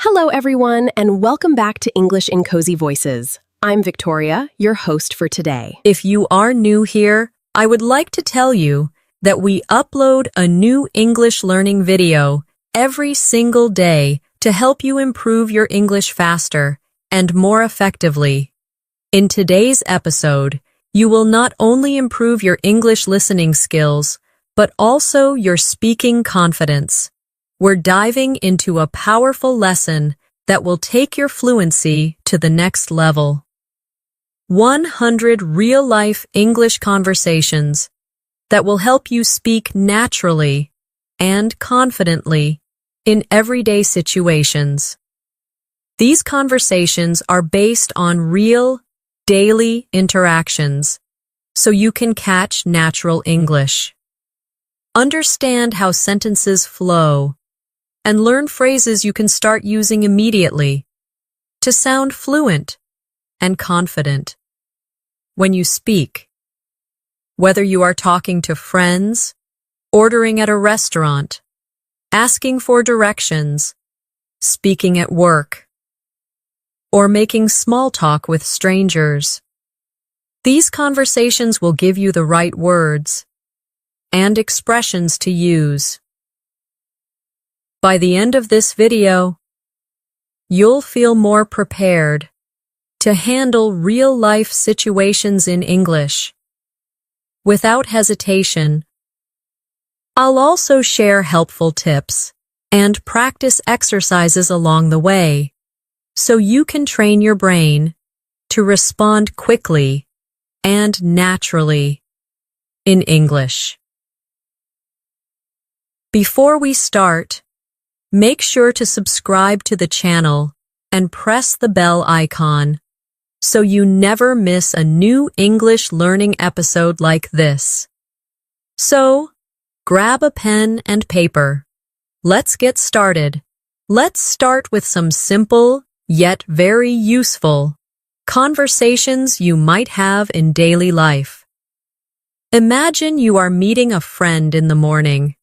Hello, everyone, and welcome back to English in Cozy Voices. I'm Victoria, your host for today. If you are new here, I would like to tell you that we upload a new English learning video every single day to help you improve your English faster and more effectively. In today's episode, you will not only improve your English listening skills, but also your speaking confidence. We're diving into a powerful lesson that will take your fluency to the next level. 100 real-life English conversations that will help you speak naturally and confidently in everyday situations. These conversations are based on real, daily interactions, so you can catch natural English. Understand how sentences flow, and learn phrases you can start using immediately to sound fluent and confident when you speak. Whether you are talking to friends, ordering at a restaurant, asking for directions, speaking at work, or making small talk with strangers, these conversations will give you the right words and expressions to use. By the end of this video, you'll feel more prepared to handle real-life situations in English. Without hesitation, I'll also share helpful tips and practice exercises along the way, so you can train your brain to respond quickly and naturally in English. Before we start, make sure to subscribe to the channel and press the bell icon so you never miss a new English learning episode like this. So, grab a pen and paper. Let's get started. Let's start with some simple, yet very useful, conversations you might have in daily life. Imagine you are meeting a friend in the morning.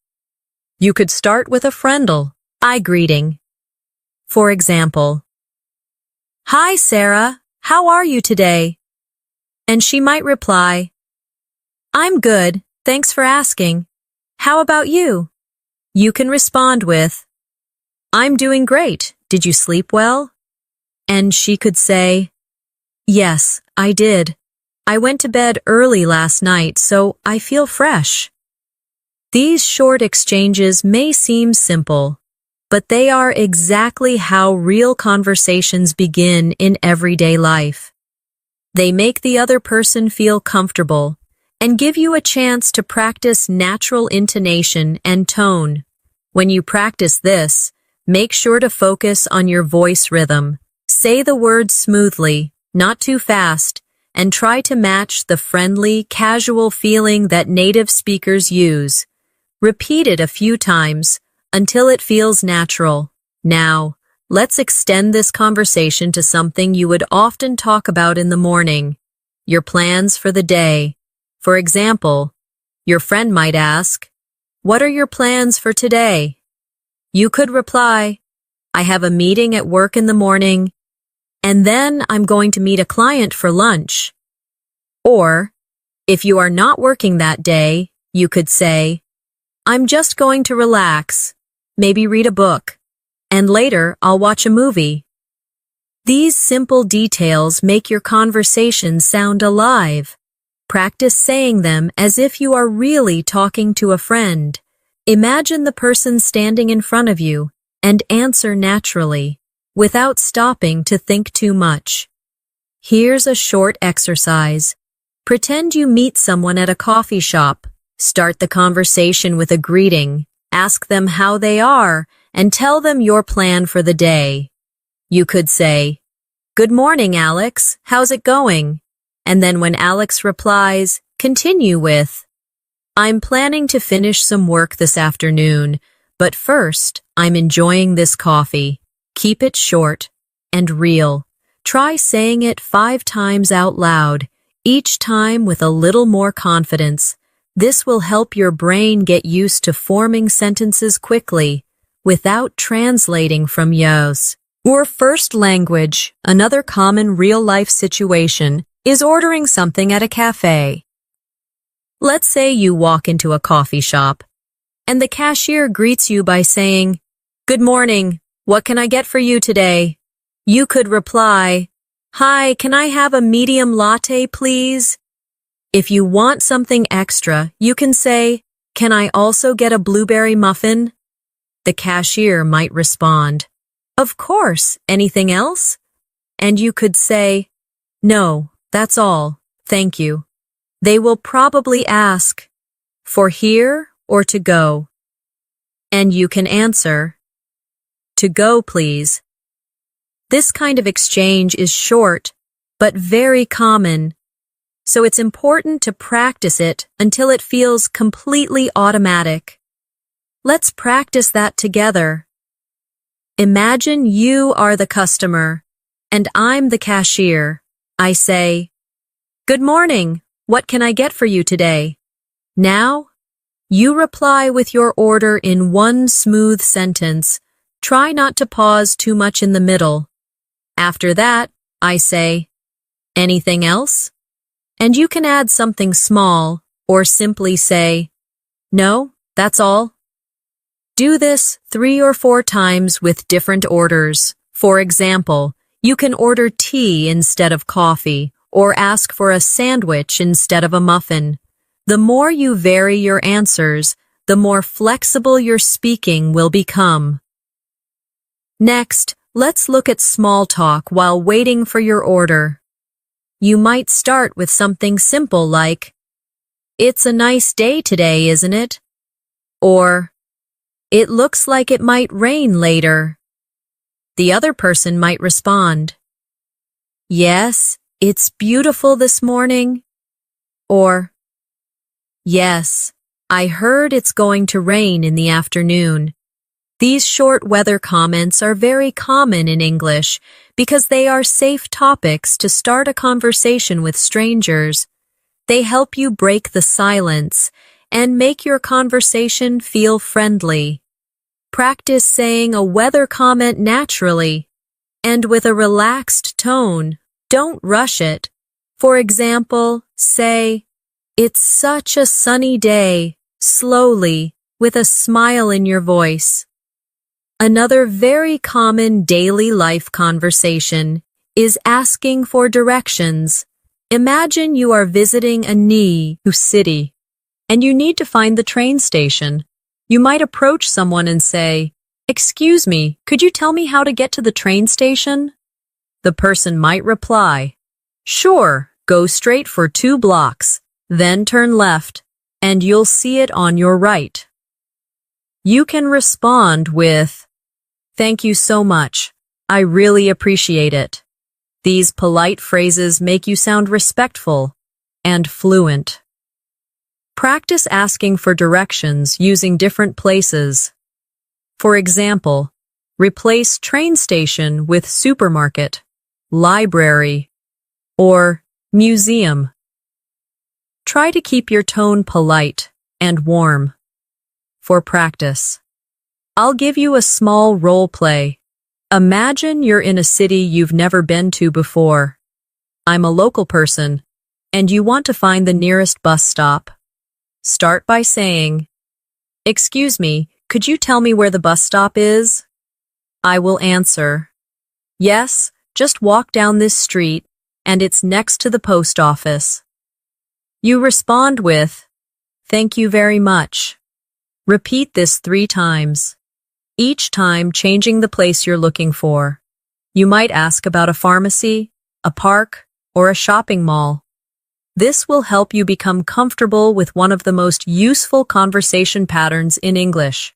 You could start with a friendly eye greeting. For example, "Hi, Sarah, how are you today?" And she might reply, "I'm good, thanks for asking. How about you?" You can respond with, "I'm doing great, did you sleep well?" And she could say, "Yes, I did. I went to bed early last night, so I feel fresh." These short exchanges may seem simple, but they are exactly how real conversations begin in everyday life. They make the other person feel comfortable and give you a chance to practice natural intonation and tone. When you practice this, make sure to focus on your voice rhythm. Say the words smoothly, not too fast, and try to match the friendly, casual feeling that native speakers use. Repeat it a few times until it feels natural. Now, let's extend this conversation to something you would often talk about in the morning, your plans for the day. For example, your friend might ask, "What are your plans for today?" You could reply, "I have a meeting at work in the morning, and then I'm going to meet a client for lunch." Or, if you are not working that day, you could say, "I'm just going to relax, maybe read a book, and later I'll watch a movie." These simple details make your conversation sound alive. Practice saying them as if you are really talking to a friend. Imagine the person standing in front of you and answer naturally, without stopping to think too much. Here's a short exercise. Pretend you meet someone at a coffee shop. Start the conversation with a greeting, ask them how they are, and tell them your plan for the day. You could say, "Good morning, Alex. How's it going?" And then when Alex replies, continue with, "I'm planning to finish some work this afternoon, but first, I'm enjoying this coffee." Keep it short and real. Try saying it 5 times out loud, each time with a little more confidence. This will help your brain get used to forming sentences quickly, without translating from yours. Or first language, another common real-life situation, is ordering something at a cafe. Let's say you walk into a coffee shop, and the cashier greets you by saying, "Good morning, what can I get for you today?" You could reply, "Hi, can I have a medium latte, please?" If you want something extra, you can say, "Can I also get a blueberry muffin?" The cashier might respond, "Of course, anything else?" And you could say, "No, that's all, thank you." They will probably ask, "For here or to go?" And you can answer, "To go, please." This kind of exchange is short, but very common, so it's important to practice it until it feels completely automatic. Let's practice that together. Imagine you are the customer, and I'm the cashier. I say, "Good morning, what can I get for you today?" Now, you reply with your order in one smooth sentence. Try not to pause too much in the middle. After that, I say, "Anything else?" And you can add something small, or simply say, "No, that's all." Do this 3 or 4 times with different orders. For example, you can order tea instead of coffee, or ask for a sandwich instead of a muffin. The more you vary your answers, the more flexible your speaking will become. Next, let's look at small talk while waiting for your order. You might start with something simple like, "It's a nice day today, isn't it?" Or, "It looks like it might rain later." The other person might respond, "Yes, it's beautiful this morning." Or, "Yes, I heard it's going to rain in the afternoon." These short weather comments are very common in English because they are safe topics to start a conversation with strangers. They help you break the silence and make your conversation feel friendly. Practice saying a weather comment naturally and with a relaxed tone. Don't rush it. For example, say, "It's such a sunny day," slowly, with a smile in your voice. Another very common daily life conversation is asking for directions. Imagine you are visiting a new city, and you need to find the train station. You might approach someone and say, "Excuse me, could you tell me how to get to the train station?" The person might reply, "Sure, go straight for 2 blocks, then turn left, and you'll see it on your right." You can respond with, "Thank you so much. I really appreciate it." These polite phrases make you sound respectful and fluent. Practice asking for directions using different places. For example, replace train station with supermarket, library, or museum. Try to keep your tone polite and warm. For practice, I'll give you a small role play. Imagine you're in a city you've never been to before. I'm a local person, and you want to find the nearest bus stop. Start by saying, "Excuse me, could you tell me where the bus stop is?" I will answer, "Yes, just walk down this street, and it's next to the post office." You respond with, "Thank you very much." Repeat this 3 times, each time changing the place you're looking for. You might ask about a pharmacy, a park, or a shopping mall. This will help you become comfortable with one of the most useful conversation patterns in English.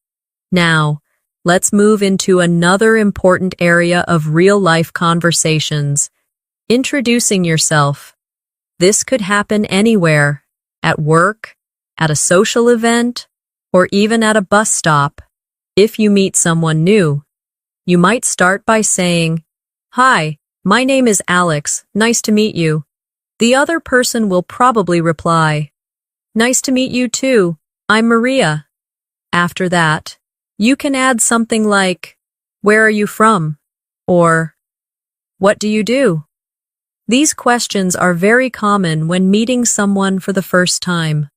Now, let's move into another important area of real-life conversations, introducing yourself. This could happen anywhere, at work, at a social event, or even at a bus stop. If you meet someone new, you might start by saying, "Hi, my name is Alex, nice to meet you." The other person will probably reply, "Nice to meet you too, I'm Maria." After that, you can add something like, "Where are you from?" or what do you do? These questions are very common when meeting someone for the first time.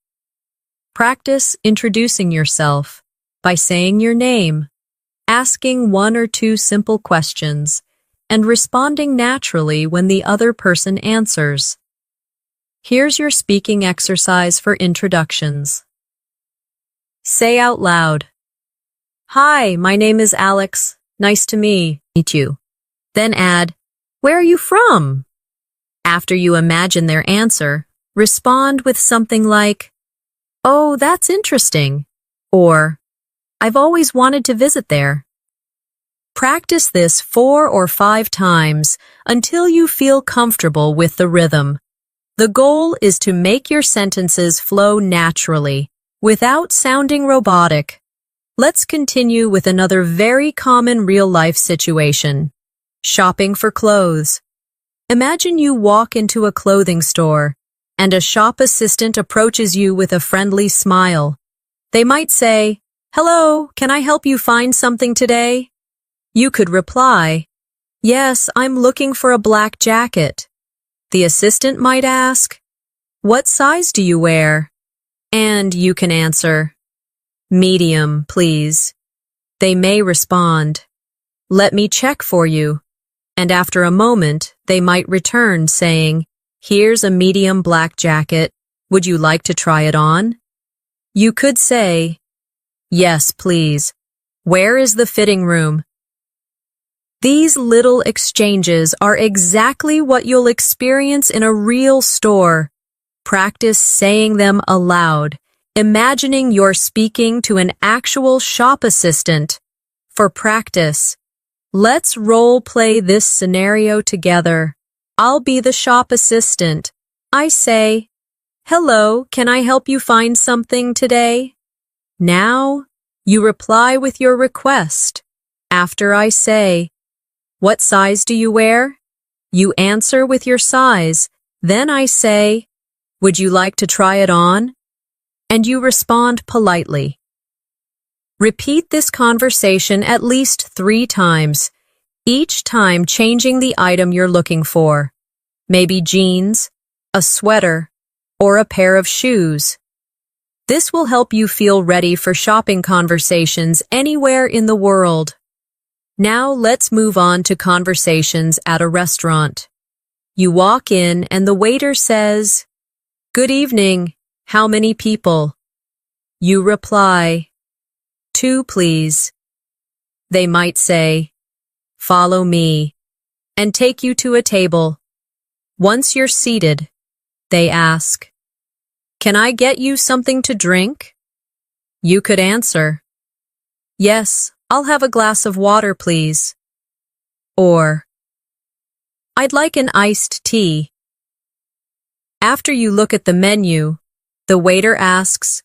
Practice introducing yourself by saying your name, asking one or two simple questions, and responding naturally when the other person answers. Here's your speaking exercise for introductions. Say out loud, "Hi, my name is Alex. Nice to meet you." Then add, "Where are you from?" After you imagine their answer, respond with something like, "Oh, that's interesting," or "I've always wanted to visit there." Practice this 4 or 5 times until you feel comfortable with the rhythm. The goal is to make your sentences flow naturally, without sounding robotic. Let's continue with another very common real-life situation. Shopping for clothes. Imagine you walk into a clothing store, and a shop assistant approaches you with a friendly smile. They might say, "Hello, can I help you find something today?" You could reply, "Yes, I'm looking for a black jacket." The assistant might ask, "What size do you wear?" And you can answer, "Medium, please." They may respond, "Let me check for you." And after a moment, they might return saying, "Here's a medium black jacket. Would you like to try it on?" You could say, "Yes, please. Where is the fitting room?" These little exchanges are exactly what you'll experience in a real store. Practice saying them aloud, imagining you're speaking to an actual shop assistant. For practice, let's role-play this scenario together. I'll be the shop assistant. I say, "Hello, can I help you find something today?" Now, you reply with your request. After I say, "What size do you wear?" You answer with your size. Then I say, "Would you like to try it on?" And you respond politely. Repeat this conversation at least 3 times, each time changing the item you're looking for. Maybe jeans, a sweater, or a pair of shoes. This will help you feel ready for shopping conversations anywhere in the world. Now let's move on to conversations at a restaurant. You walk in and the waiter says, "Good evening, how many people?" You reply, "2, please." They might say, "Follow me," and take you to a table. Once you're seated, they ask, "Can I get you something to drink?" You could answer, "Yes, I'll have a glass of water, please." Or, "I'd like an iced tea." After you look at the menu, the waiter asks,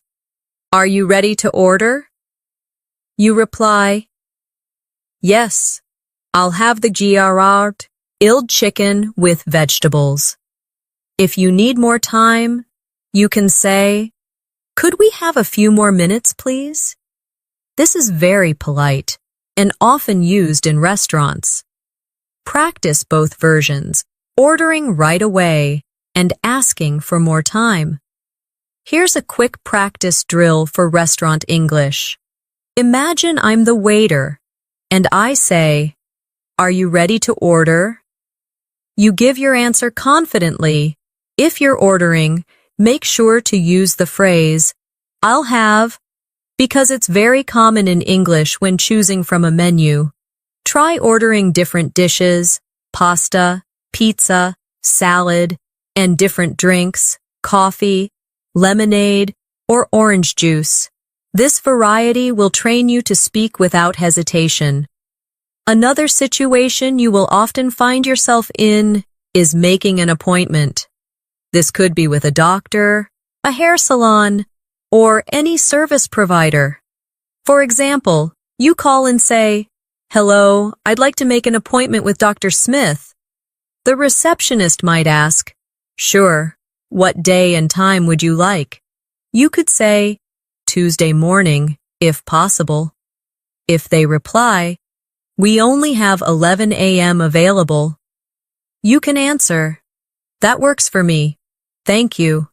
"Are you ready to order?" You reply, "Yes, I'll have the grilled chicken with vegetables." If you need more time, you can say, "Could we have a few more minutes, please?" This is very polite and often used in restaurants. Practice both versions, ordering right away and asking for more time. Here's a quick practice drill for restaurant English. Imagine I'm the waiter, and I say, "Are you ready to order?" You give your answer confidently. If you're ordering, make sure to use the phrase, "I'll have," because it's very common in English when choosing from a menu. Try ordering different dishes, pasta, pizza, salad, and different drinks, coffee, lemonade, or orange juice. This variety will train you to speak without hesitation. Another situation you will often find yourself in is making an appointment. This could be with a doctor, a hair salon, or any service provider. For example, you call and say, "Hello, I'd like to make an appointment with Dr. Smith." The receptionist might ask, "Sure, what day and time would you like?" You could say, "Tuesday morning, if possible." If they reply, We only have 11 a.m. available. You can answer, that works for me. Thank you.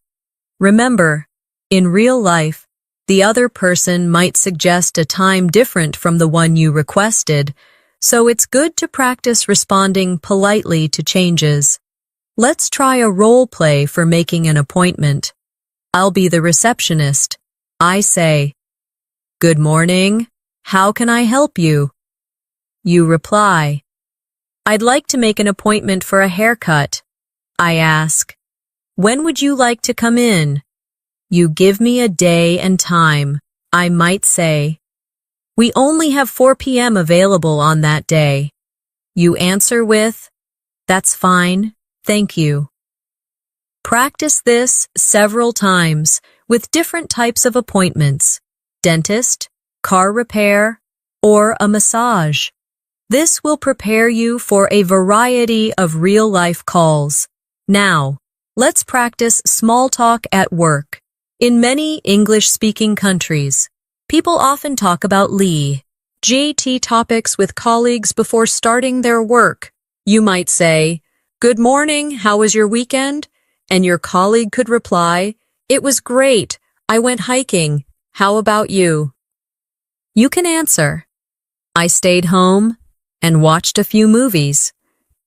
Remember, in real life, the other person might suggest a time different from the one you requested, so it's good to practice responding politely to changes. Let's try a role play for making an appointment. I'll be the receptionist. I say, "Good morning. How can I help you?" You reply, "I'd like to make an appointment for a haircut." I ask, "When would you like to come in?" You give me a day and time. I might say, "We only have 4 p.m. available on that day." You answer with, "That's fine, thank you." Practice this several times with different types of appointments: dentist, car repair, or a massage. This will prepare you for a variety of real-life calls. Now, let's practice small talk at work. In many English-speaking countries, people often talk about GT topics with colleagues before starting their work. You might say, "Good morning, how was your weekend?" And your colleague could reply, "It was great, I went hiking. How about you?" You can answer, "I stayed home and watched a few movies."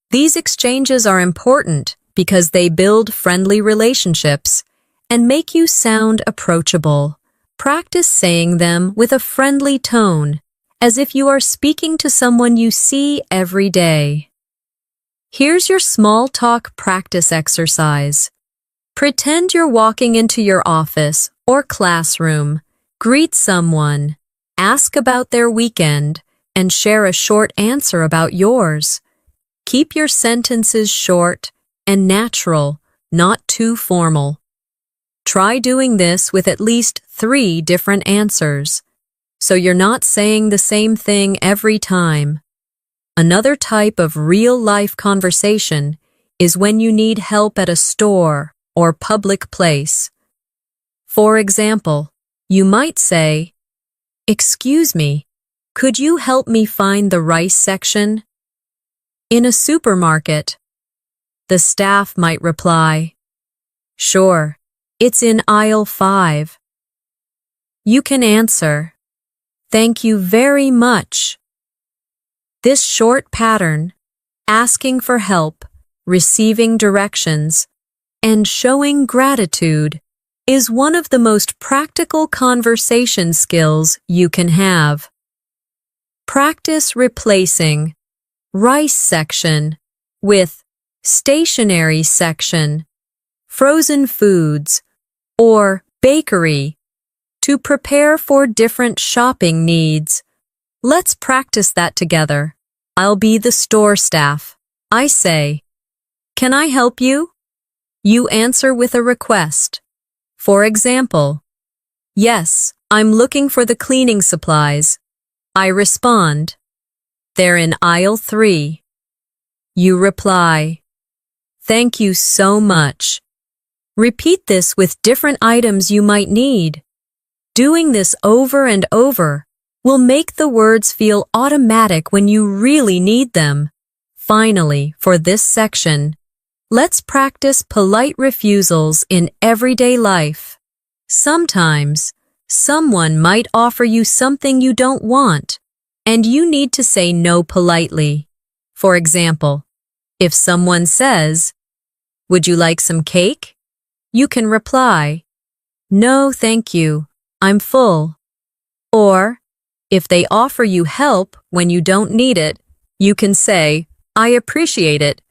These exchanges are important because they build friendly relationships and make you sound approachable. Practice saying them with a friendly tone, as if you are speaking to someone you see every day. Here's your small talk practice exercise. Pretend you're walking into your office or classroom. Greet someone, ask about their weekend, and share a short answer about yours. Keep your sentences short and natural, not too formal. Try doing this with at least 3 different answers, so you're not saying the same thing every time. Another type of real-life conversation is when you need help at a store or public place. For example, you might say, "Excuse me, could you help me find the rice section?" In a supermarket, the staff might reply, "Sure, it's in aisle 5. You can answer, "Thank you very much." This short pattern, asking for help, receiving directions, and showing gratitude, is one of the most practical conversation skills you can have. Practice replacing rice section with stationery section, frozen foods, or bakery to prepare for different shopping needs. Let's practice that together. I'll be the store staff. I say, "Can I help you?" You answer with a request. For example, "Yes, I'm looking for the cleaning supplies." I respond, "They're in aisle 3. You reply, "Thank you so much." Repeat this with different items you might need. Doing this over and over will make the words feel automatic when you really need them. Finally, for this section, let's practice polite refusals in everyday life. Sometimes, someone might offer you something you don't want, and you need to say no politely. For example, if someone says, "Would you like some cake?" you can reply, "No, thank you, I'm full." Or, if they offer you help when you don't need it, you can say, "I appreciate it."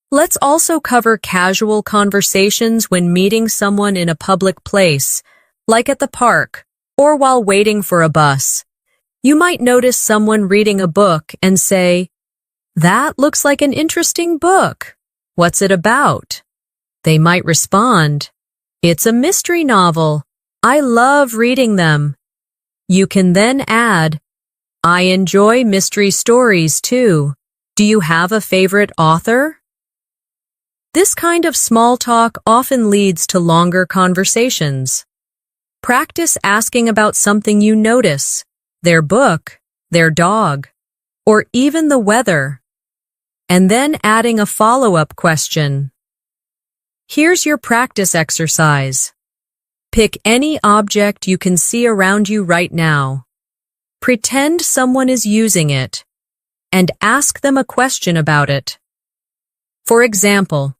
Let's also cover casual conversations when meeting someone in a public place, like at the park or while waiting for a bus. You might notice someone reading a book and say, "That looks like an interesting book. What's it about?" They might respond, "It's a mystery novel. I love reading them." You can then add, "I enjoy mystery stories too. Do you have a favorite author?" This kind of small talk often leads to longer conversations. Practice asking about something you notice, their book, their dog, or even the weather, and then adding a follow-up question. Here's your practice exercise. Pick any object you can see around you right now. Pretend someone is using it, and ask them a question about it. For example,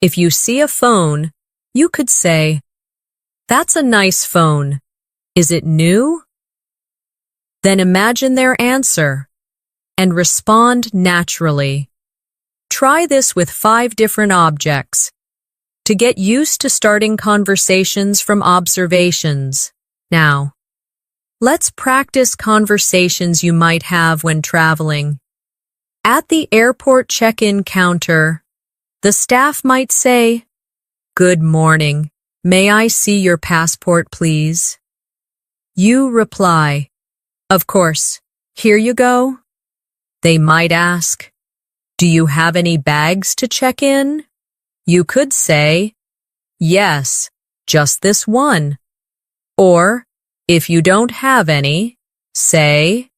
if you see a phone, you could say, "That's a nice phone. Is it new?" Then imagine their answer and respond naturally. Try this with 5 different objects to get used to starting conversations from observations. Now, let's practice conversations you might have when traveling. At the airport check-in counter, the staff might say, "Good morning. May I see your passport, please?" You reply, "Of course. Here you go." They might ask, "Do you have any bags to check in?" You could say, "Yes, just this one." Or, if you don't have any, say,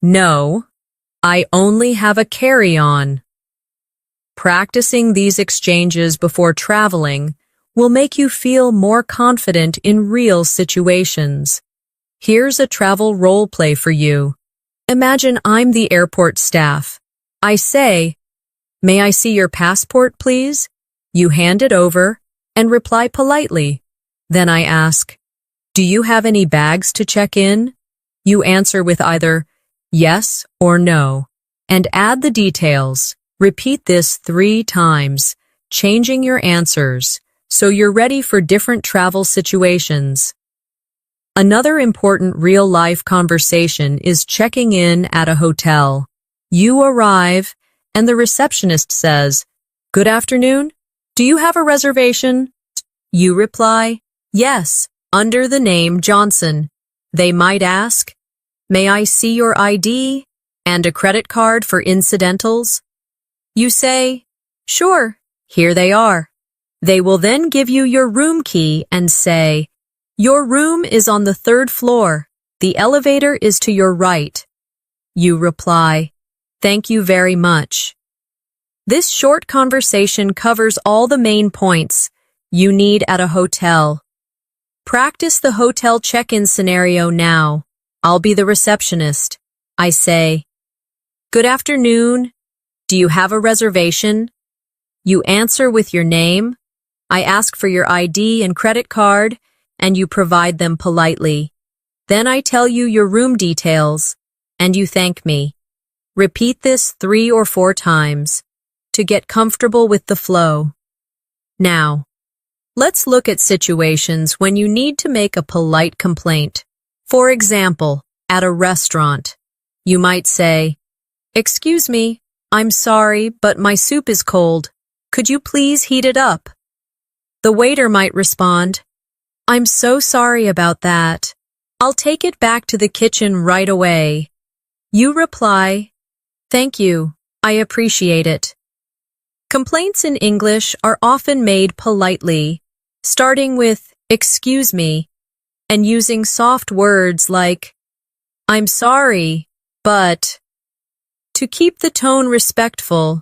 "No, I only have a carry-on." Practicing these exchanges before traveling will make you feel more confident in real situations. Here's a travel role play for you. Imagine I'm the airport staff. I say, "May I see your passport, please?" You hand it over and reply politely. Then I ask, "Do you have any bags to check in?" You answer with either yes or no, and add the details. Repeat this 3 times, changing your answers, so you're ready for different travel situations. Another important real-life conversation is checking in at a hotel. You arrive, and the receptionist says, "Good afternoon. Do you have a reservation?" You reply, "Yes, under the name Johnson." They might ask, "May I see your ID and a credit card for incidentals?" You say, "Sure, here they are." They will then give you your room key and say, "Your room is on the 3rd floor. The elevator is to your right." You reply, "Thank you very much." This short conversation covers all the main points you need at a hotel. Practice the hotel check-in scenario now. I'll be the receptionist. I say, "Good afternoon. Do you have a reservation?" You answer with your name. I ask for your ID and credit card, and you provide them politely. Then I tell you your room details, and you thank me. Repeat this 3 or 4 times to get comfortable with the flow. Now, let's look at situations when you need to make a polite complaint. For example, at a restaurant, you might say, "Excuse me, I'm sorry, but my soup is cold. Could you please heat it up?" The waiter might respond, "I'm so sorry about that. I'll take it back to the kitchen right away." You reply, "Thank you, I appreciate it." Complaints in English are often made politely, starting with "excuse me" and using soft words like "I'm sorry, but," to keep the tone respectful.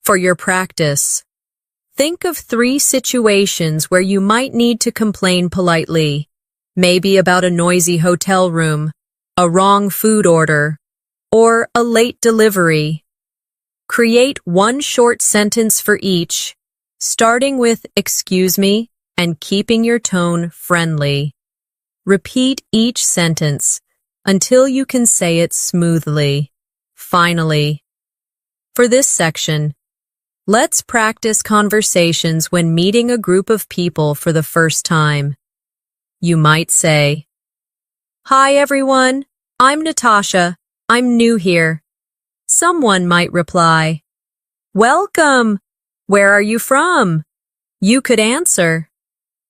For your practice, think of 3 situations where you might need to complain politely, maybe about a noisy hotel room, a wrong food order, or a late delivery. Create 1 short sentence for each, starting with "excuse me" and keeping your tone friendly. Repeat each sentence until you can say it smoothly. Finally, for this section, let's practice conversations when meeting a group of people for the first time. You might say, "Hi everyone, I'm Natasha. I'm new here." Someone might reply, "Welcome. Where are you from?" You could answer,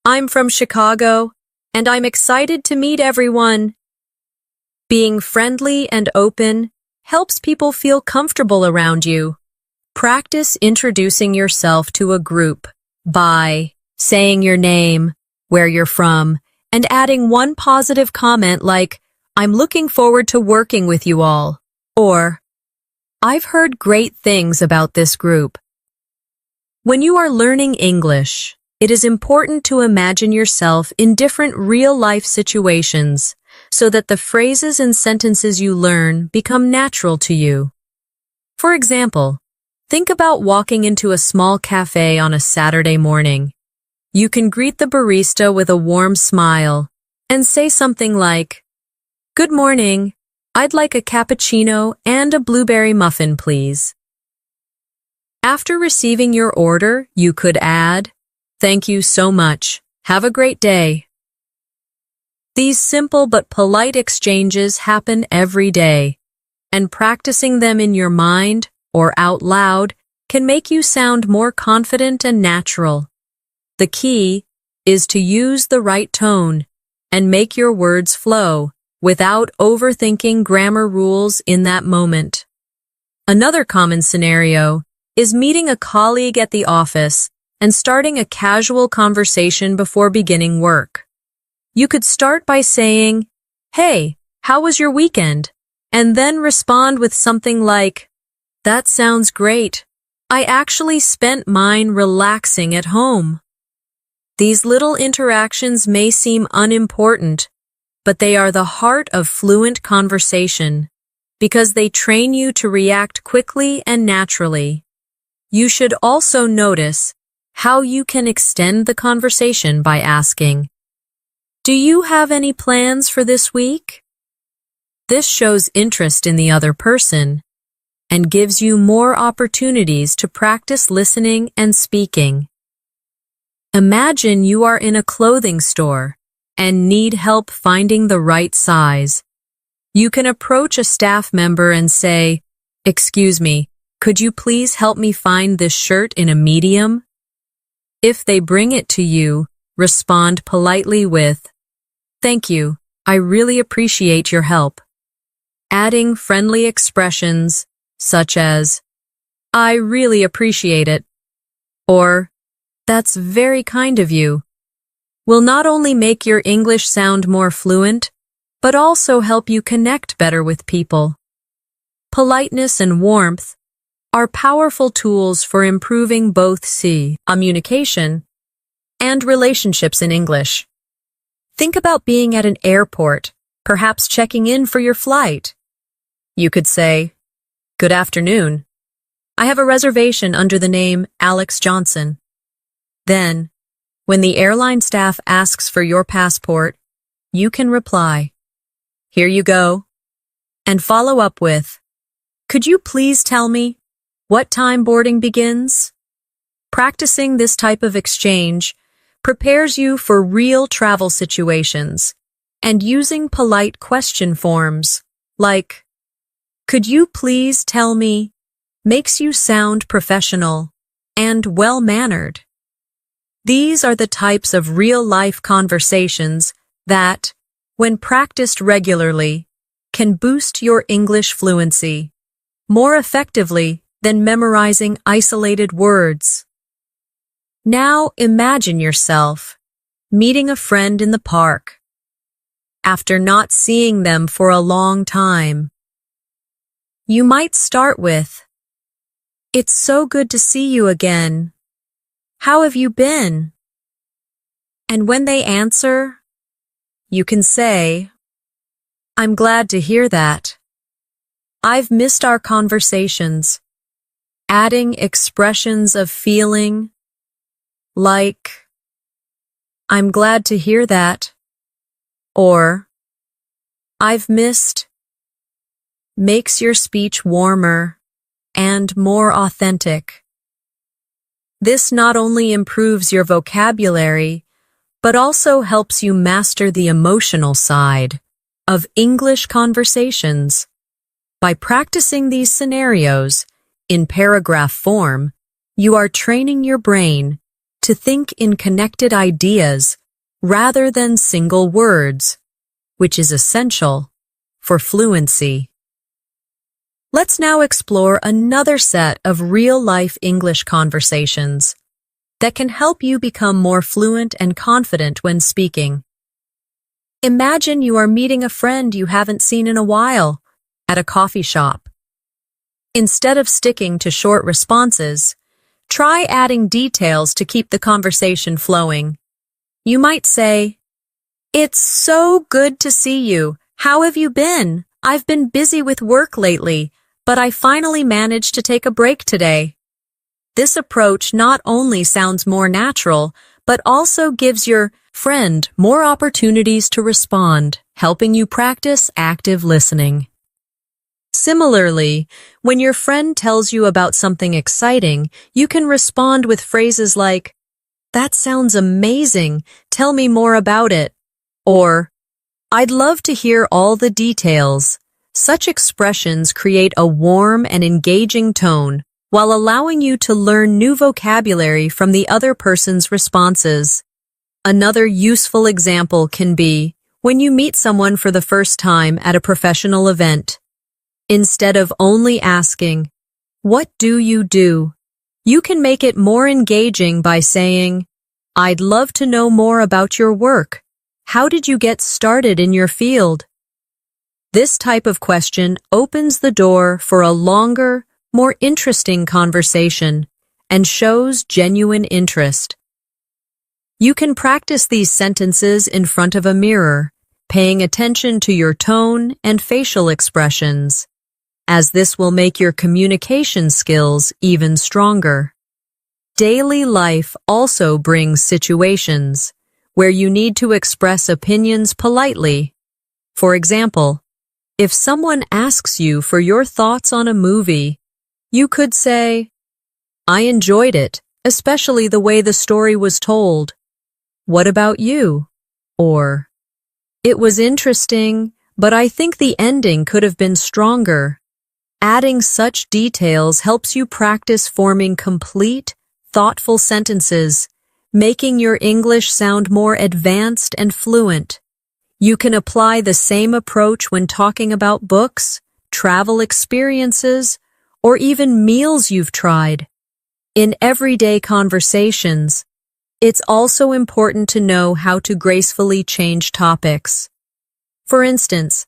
"I'm from Chicago, and I'm excited to meet everyone." Being friendly and open helps people feel comfortable around you. Practice introducing yourself to a group by saying your name, where you're from, and adding 1 positive comment like, "I'm looking forward to working with you all," or I've heard great things about this group. When you are learning English, it is important to imagine yourself in different real-life situations so that the phrases and sentences you learn become natural to you. For example, think about walking into a small cafe on a Saturday morning. You can greet the barista with a warm smile and say something like, "Good morning. I'd like a cappuccino and a blueberry muffin, please." After receiving your order, you could add, "Thank you so much. Have a great day." These simple but polite exchanges happen every day, and practicing them in your mind or out loud can make you sound more confident and natural. The key is to use the right tone and make your words flow without overthinking grammar rules in that moment. Another common scenario is meeting a colleague at the office and starting a casual conversation before beginning work. You could start by saying, "Hey, how was your weekend?" and then respond with something like, "That sounds great. I actually spent mine relaxing at home." These little interactions may seem unimportant, but they are the heart of fluent conversation because they train you to react quickly and naturally. You should also notice how you can extend the conversation by asking, "Do you have any plans for this week?" This shows interest in the other person and gives you more opportunities to practice listening and speaking. Imagine you are in a clothing store and need help finding the right size. You can approach a staff member and say, "Excuse me, could you please help me find this shirt in a medium?" If they bring it to you, respond politely with, "Thank you, I really appreciate your help." Adding friendly expressions such as, "I really appreciate it," or "That's very kind of you," will not only make your English sound more fluent, but also help you connect better with people. Politeness and warmth are powerful tools for improving both communication and relationships in English. Think about being at an airport, perhaps checking in for your flight. You could say, "Good afternoon. I have a reservation under the name Alex Johnson." Then, when the airline staff asks for your passport, you can reply, "Here you go," and follow up with, "Could you please tell me what time boarding begins?" Practicing this type of exchange prepares you for real travel situations, and using polite question forms, like, "Could you please tell me," makes you sound professional and well-mannered. These are the types of real-life conversations that, when practiced regularly, can boost your English fluency more effectively than memorizing isolated words. Now imagine yourself meeting a friend in the park after not seeing them for a long time. You might start with, "It's so good to see you again. How have you been?" And when they answer, you can say, "I'm glad to hear that. I've missed our conversations," adding expressions of feeling like, "I'm glad to hear that," or "I've missed," makes your speech warmer and more authentic. This not only improves your vocabulary, but also helps you master the emotional side of English conversations. By practicing these scenarios in paragraph form, you are training your brain to think in connected ideas rather than single words, which is essential for fluency. Let's now explore another set of real-life English conversations that can help you become more fluent and confident when speaking. Imagine you are meeting a friend you haven't seen in a while at a coffee shop. Instead of sticking to short responses, try adding details to keep the conversation flowing. You might say, "It's so good to see you. How have you been? I've been busy with work lately, but I finally managed to take a break today." This approach not only sounds more natural, but also gives your friend more opportunities to respond, helping you practice active listening. Similarly, when your friend tells you about something exciting, you can respond with phrases like, "That sounds amazing. Tell me more about it." Or, "I'd love to hear all the details." Such expressions create a warm and engaging tone while allowing you to learn new vocabulary from the other person's responses. Another useful example can be when you meet someone for the first time at a professional event. Instead of only asking, "What do?" you can make it more engaging by saying, "I'd love to know more about your work. How did you get started in your field?" This type of question opens the door for a longer, more interesting conversation and shows genuine interest. You can practice these sentences in front of a mirror, paying attention to your tone and facial expressions, as this will make your communication skills even stronger. Daily life also brings situations where you need to express opinions politely. For example, if someone asks you for your thoughts on a movie, you could say, "I enjoyed it, especially the way the story was told. What about you?" Or, "It was interesting, but I think the ending could have been stronger." Adding such details helps you practice forming complete, thoughtful sentences, making your English sound more advanced and fluent. You can apply the same approach when talking about books, travel experiences, or even meals you've tried. In everyday conversations, it's also important to know how to gracefully change topics. For instance,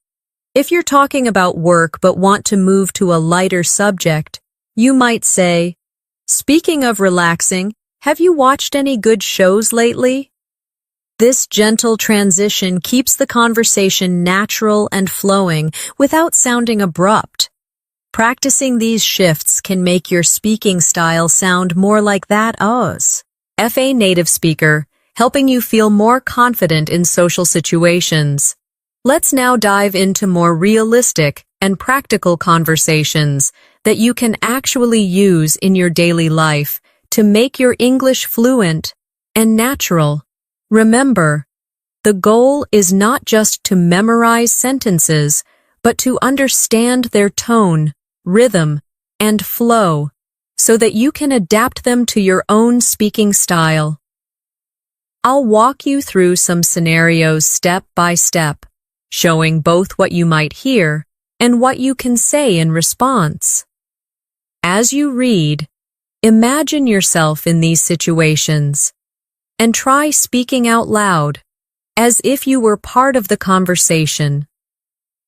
if you're talking about work but want to move to a lighter subject, you might say, "Speaking of relaxing, have you watched any good shows lately?" This gentle transition keeps the conversation natural and flowing without sounding abrupt. Practicing these shifts can make your speaking style sound more like that of a native speaker, helping you feel more confident in social situations. Let's now dive into more realistic and practical conversations that you can actually use in your daily life to make your English fluent and natural. Remember, the goal is not just to memorize sentences, but to understand their tone, rhythm, and flow, so that you can adapt them to your own speaking style. I'll walk you through some scenarios step by step, showing both what you might hear and what you can say in response. As you read, imagine yourself in these situations and try speaking out loud, as if you were part of the conversation.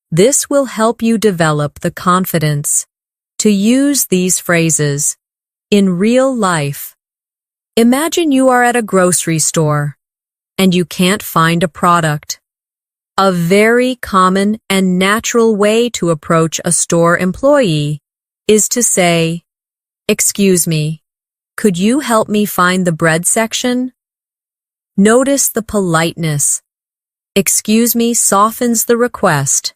This will help you develop the confidence to use these phrases in real life. Imagine you are at a grocery store and you can't find a product. A very common and natural way to approach a store employee is to say, "Excuse me, could you help me find the bread section?" Notice the politeness. "Excuse me" softens the request,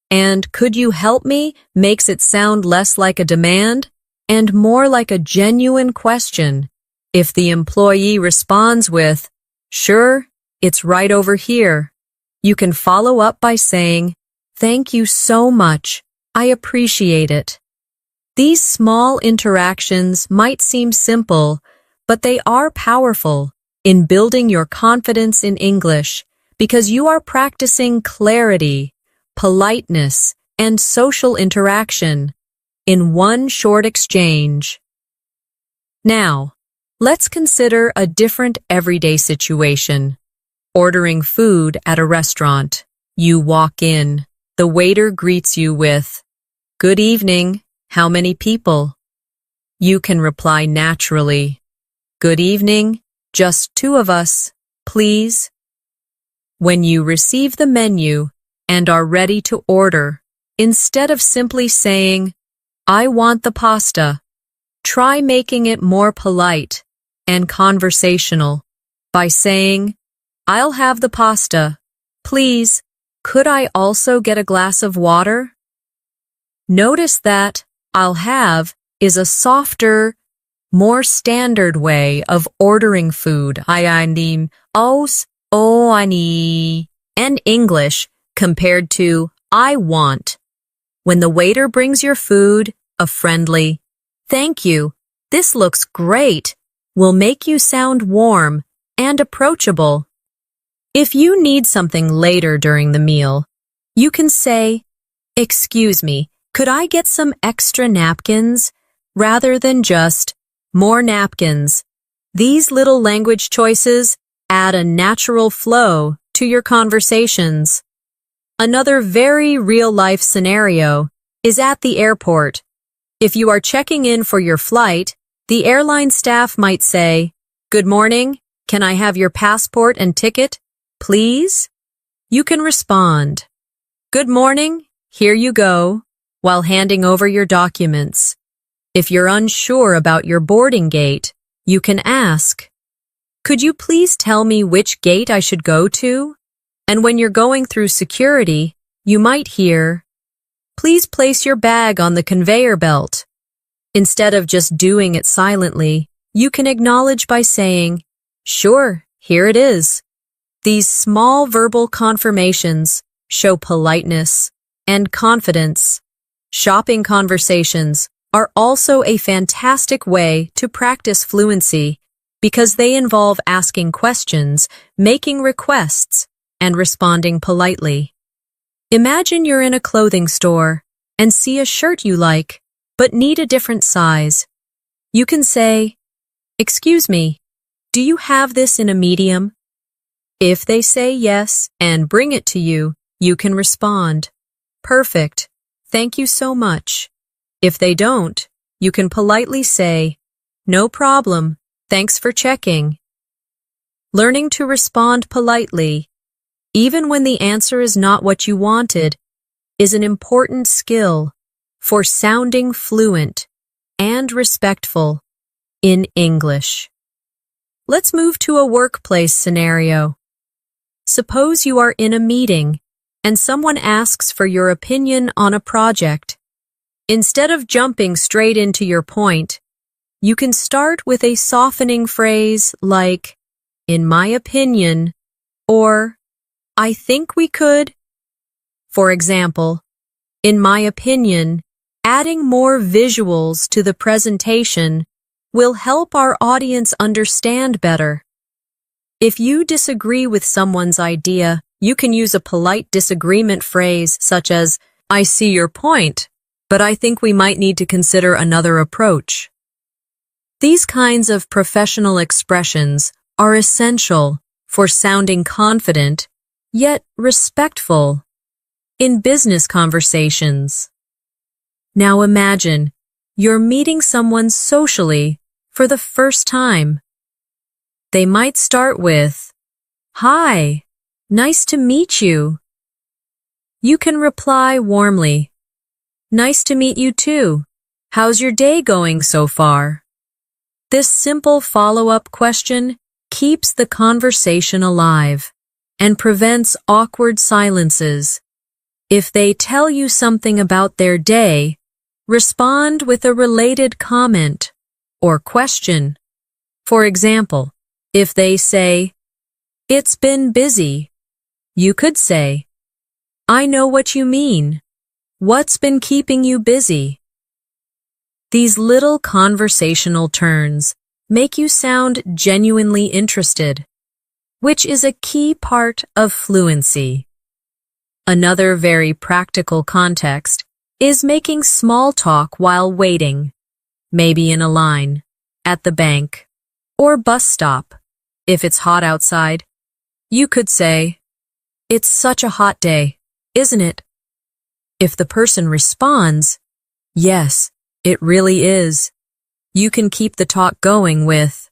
and "could you help me" makes it sound less like a demand and more like a genuine question. If the employee responds with, "Sure, it's right over here," you can follow up by saying, "Thank you so much. I appreciate it." These small interactions might seem simple, but they are powerful in building your confidence in English because you are practicing clarity, politeness, and social interaction in one short exchange. Now, let's consider a different everyday situation. Ordering food at a restaurant. You walk in. The waiter greets you with, "Good evening. How many people? You can reply naturally. Good evening, just two of us, please. When you receive the menu and are ready to order, instead of simply saying, I want the pasta, try making it more polite and conversational by saying, I'll have the pasta. Please, could I also get a glass of water? Notice that I'll have is a softer, more standard way of ordering food. I and English compared to I want. When the waiter brings your food, a friendly, thank you, this looks great, will make you sound warm and approachable. If you need something later during the meal, you can say, excuse me, could I get some extra napkins? Rather than just, more napkins. These little language choices add a natural flow to your conversations. Another very real-life scenario is at the airport. If you are checking in for your flight, the airline staff might say, Good morning, can I have your passport and ticket, please? You can respond, Good morning, here you go, while handing over your documents. If you're unsure about your boarding gate, you can ask, Could you please tell me which gate I should go to? And when you're going through security, you might hear, Please place your bag on the conveyor belt. Instead of just doing it silently, you can acknowledge by saying, Sure, here it is. These small verbal confirmations show politeness and confidence. Shopping conversations are also a fantastic way to practice fluency because they involve asking questions, making requests, and responding politely. Imagine you're in a clothing store and see a shirt you like, but need a different size. You can say, Excuse me, do you have this in a medium? If they say yes and bring it to you, you can respond, Perfect, thank you so much. If they don't, you can politely say, No problem, thanks for checking. Learning to respond politely, even when the answer is not what you wanted, is an important skill for sounding fluent and respectful in English. Let's move to a workplace scenario. Suppose you are in a meeting and someone asks for your opinion on a project. Instead of jumping straight into your point, you can start with a softening phrase like, in my opinion, or I think we could. For example, in my opinion, adding more visuals to the presentation will help our audience understand better. If you disagree with someone's idea, you can use a polite disagreement phrase such as, I see your point, but I think we might need to consider another approach. These kinds of professional expressions are essential for sounding confident, yet respectful, in business conversations. Now imagine you're meeting someone socially for the first time. They might start with, Hi, nice to meet you. You can reply warmly, Nice to meet you too. How's your day going so far? This simple follow-up question keeps the conversation alive and prevents awkward silences. If they tell you something about their day, respond with a related comment or question. For example, if they say, It's been busy, you could say, I know what you mean. What's been keeping you busy? These little conversational turns make you sound genuinely interested, which is a key part of fluency. Another very practical context is making small talk while waiting, maybe in a line, at the bank, or bus stop. If it's hot outside, you could say, It's such a hot day, isn't it? If the person responds, Yes, It really is. You can keep the talk going with,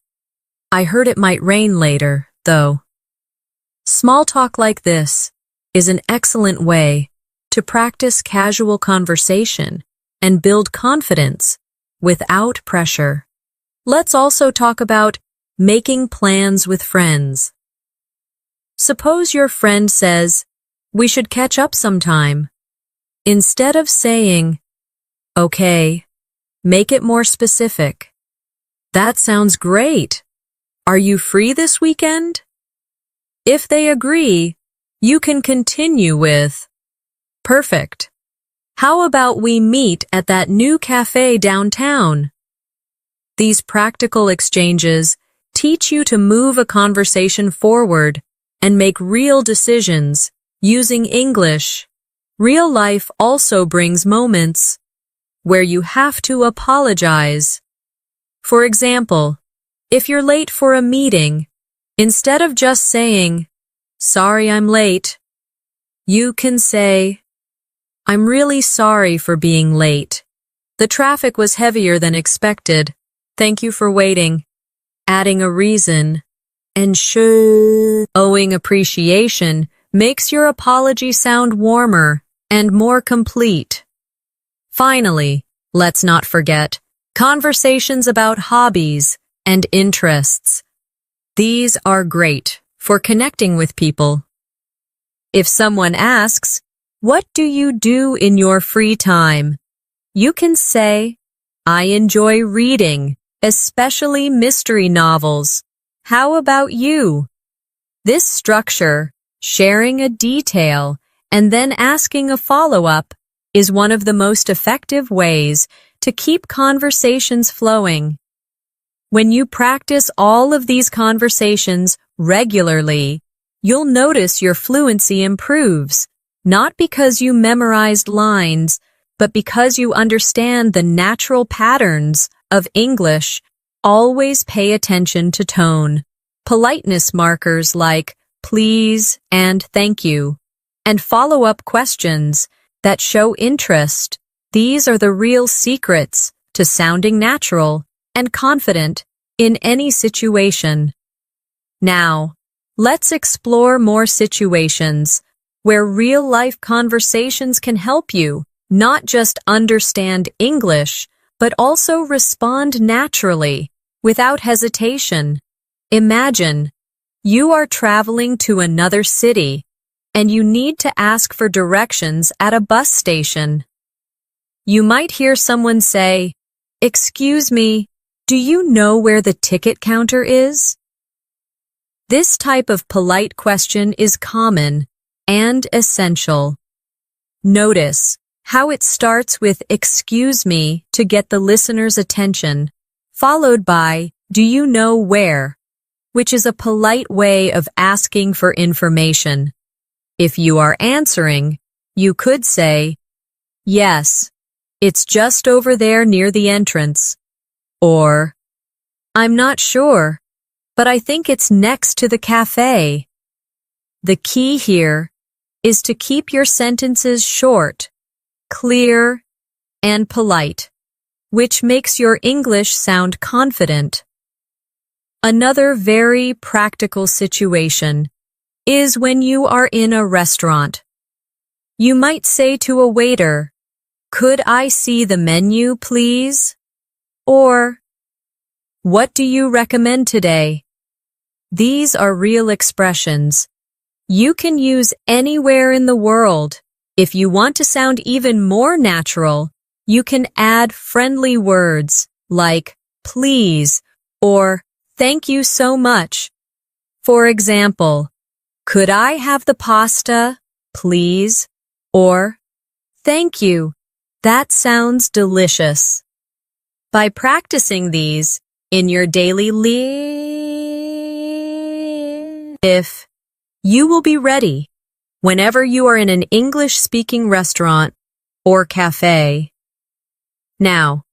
I heard it might rain later, though. Small talk like this is an excellent way to practice casual conversation and build confidence without pressure. Let's also talk about making plans with friends. Suppose your friend says, we should catch up sometime. Instead of saying, okay, make it more specific. That sounds great. Are you free this weekend? If they agree, you can continue with, perfect. How about we meet at that new cafe downtown? These practical exchanges teach you to move a conversation forward and make real decisions using English. Real life also brings moments where you have to apologize. For example, if you're late for a meeting, instead of just saying, sorry I'm late, you can say, I'm really sorry for being late. The traffic was heavier than expected. Thank you for waiting. Adding a reason and showing appreciation makes your apology sound warmer and more complete. Finally, let's not forget conversations about hobbies and interests. These are great for connecting with people. If someone asks, what do you do in your free time? You can say, I enjoy reading, especially mystery novels. How about you? This structure, sharing a detail, and then asking a follow-up, is one of the most effective ways to keep conversations flowing. When you practice all of these conversations regularly, you'll notice your fluency improves, not because you memorized lines, but because you understand the natural patterns of English. Always pay attention to tone, politeness markers like please and thank you, and follow-up questions that show interest. These are the real secrets to sounding natural and confident in any situation. Now, let's explore more situations where real-life conversations can help you not just understand English, but also respond naturally, without hesitation. Imagine you are traveling to another city and you need to ask for directions at a bus station. You might hear someone say, excuse me, do you know where the ticket counter is? This type of polite question is common and essential. Notice how it starts with excuse me to get the listener's attention, followed by do you know where, which is a polite way of asking for information. If you are answering, you could say, yes, it's just over there near the entrance, or I'm not sure, but I think it's next to the cafe. The key here is to keep your sentences short, clear, and polite, which makes your English sound confident. Another very practical situation is when you are in a restaurant. You might say to a waiter, could I see the menu, please? Or, what do you recommend today? These are real expressions you can use anywhere in the world. If you want to sound even more natural, you can add friendly words like please or thank you so much. For example, could I have the pasta, please? Or, thank you, that sounds delicious. By practicing these in your daily life, you will be ready whenever you are in an English-speaking restaurant or cafe. Now,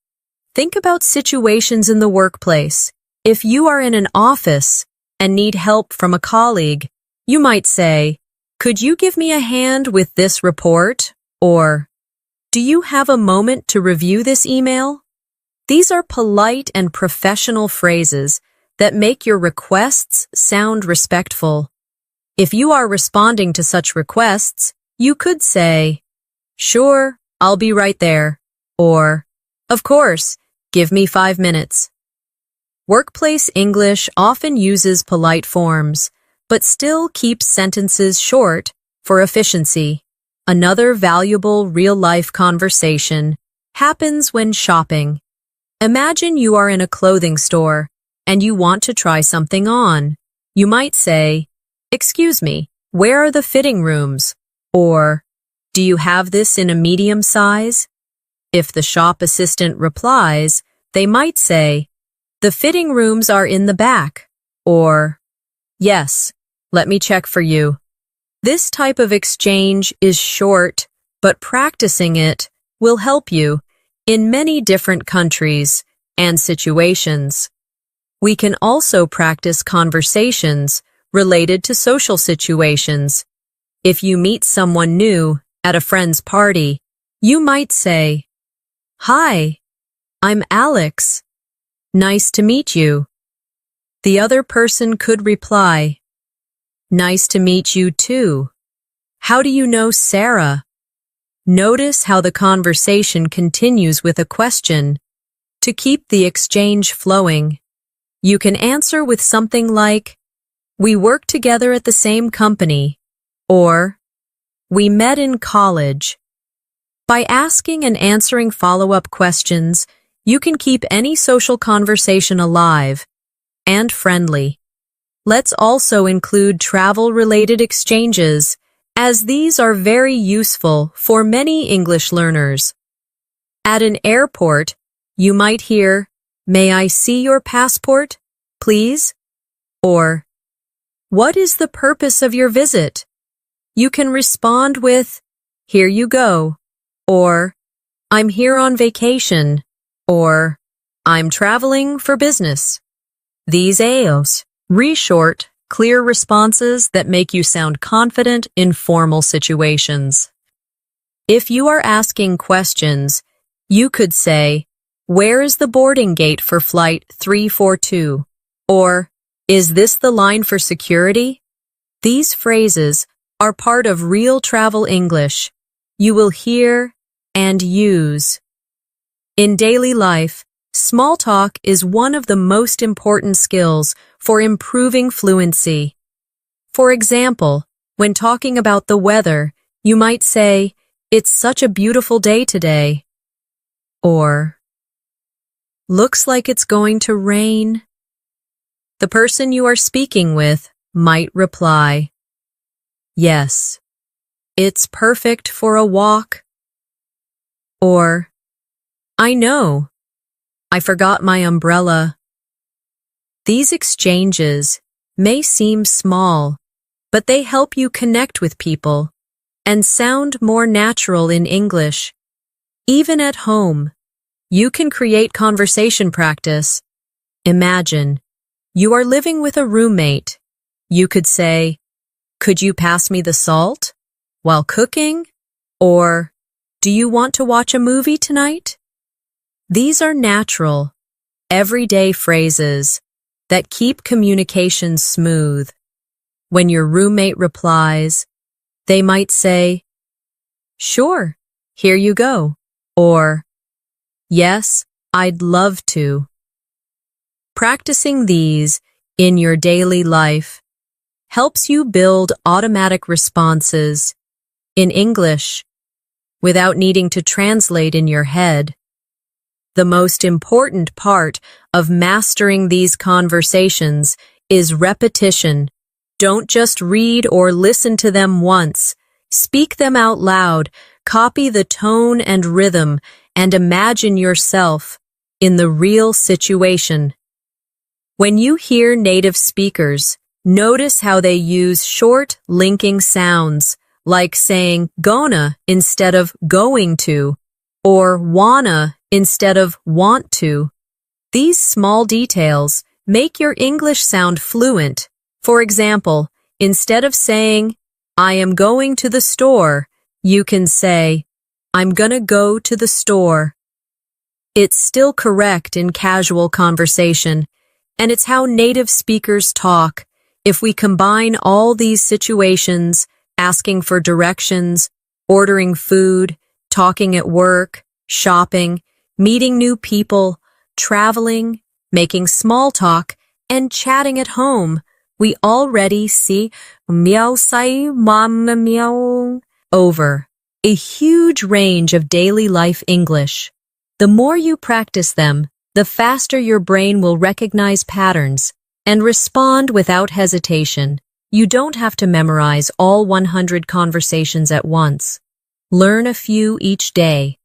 think about situations in the workplace. If you are in an office and need help from a colleague, you might say, could you give me a hand with this report? Or, do you have a moment to review this email? These are polite and professional phrases that make your requests sound respectful. If you are responding to such requests, you could say, "Sure, I'll be right there," or, "Of course, give me 5 minutes." Workplace English often uses polite forms, but still keeps sentences short for efficiency. Another valuable real-life conversation happens when shopping. Imagine you are in a clothing store and you want to try something on. You might say, "Excuse me, where are the fitting rooms?" Or, "Do you have this in a medium size?" If the shop assistant replies, they might say, "The fitting rooms are in the back," or, "Yes, let me check for you." This type of exchange is short, but practicing it will help you in many different countries and situations. We can also practice conversations related to social situations. If you meet someone new at a friend's party, you might say, "Hi, I'm Alex. Nice to meet you." The other person could reply, "Nice to meet you too. How do you know Sarah?" Notice how the conversation continues with a question. To keep the exchange flowing, you can answer with something like, "We work together at the same company," or "We met in college." By asking and answering follow-up questions, you can keep any social conversation alive and friendly. Let's also include travel-related exchanges, as these are very useful for many English learners. At an airport, you might hear, "May I see your passport, please?" Or, "What is the purpose of your visit?" You can respond with, "Here you go," or, "I'm here on vacation," or, "I'm traveling for business." These AOs re-short, clear responses that make you sound confident in formal situations. If you are asking questions, you could say, "Where is the boarding gate for flight 342?" Or, "Is this the line for security?" These phrases are part of real travel English. You will hear and use. In daily life, small talk is one of the most important skills for improving fluency. For example, when talking about the weather, you might say, "It's such a beautiful day today." Or, "Looks like it's going to rain." The person you are speaking with might reply, "Yes, it's perfect for a walk." Or, "I know, I forgot my umbrella." These exchanges may seem small, but they help you connect with people and sound more natural in English. Even at home, you can create conversation practice. Imagine, you are living with a roommate. You could say, "Could you pass me the salt while cooking?" Or, "Do you want to watch a movie tonight?" These are natural, everyday phrases that keep communication smooth. When your roommate replies, they might say, "Sure, here you go," or, "Yes, I'd love to." Practicing these in your daily life helps you build automatic responses in English without needing to translate in your head. The most important part of mastering these conversations is repetition. Don't just read or listen to them once. Speak them out loud, copy the tone and rhythm, and imagine yourself in the real situation. When you hear native speakers, notice how they use short, linking sounds, like saying gonna instead of going to, or wanna instead of want to. These small details make your English sound fluent. For example, instead of saying, "I am going to the store," you can say, "I'm gonna go to the store." It's still correct in casual conversation, and it's how native speakers talk. If we combine all these situations, asking for directions, ordering food, talking at work, shopping, meeting new people, traveling, making small talk, and chatting at home, we already see meow sai mama meow over a huge range of daily life English. The more you practice them, the faster your brain will recognize patterns and respond without hesitation. You don't have to memorize all 100 conversations at once. Learn a few each day,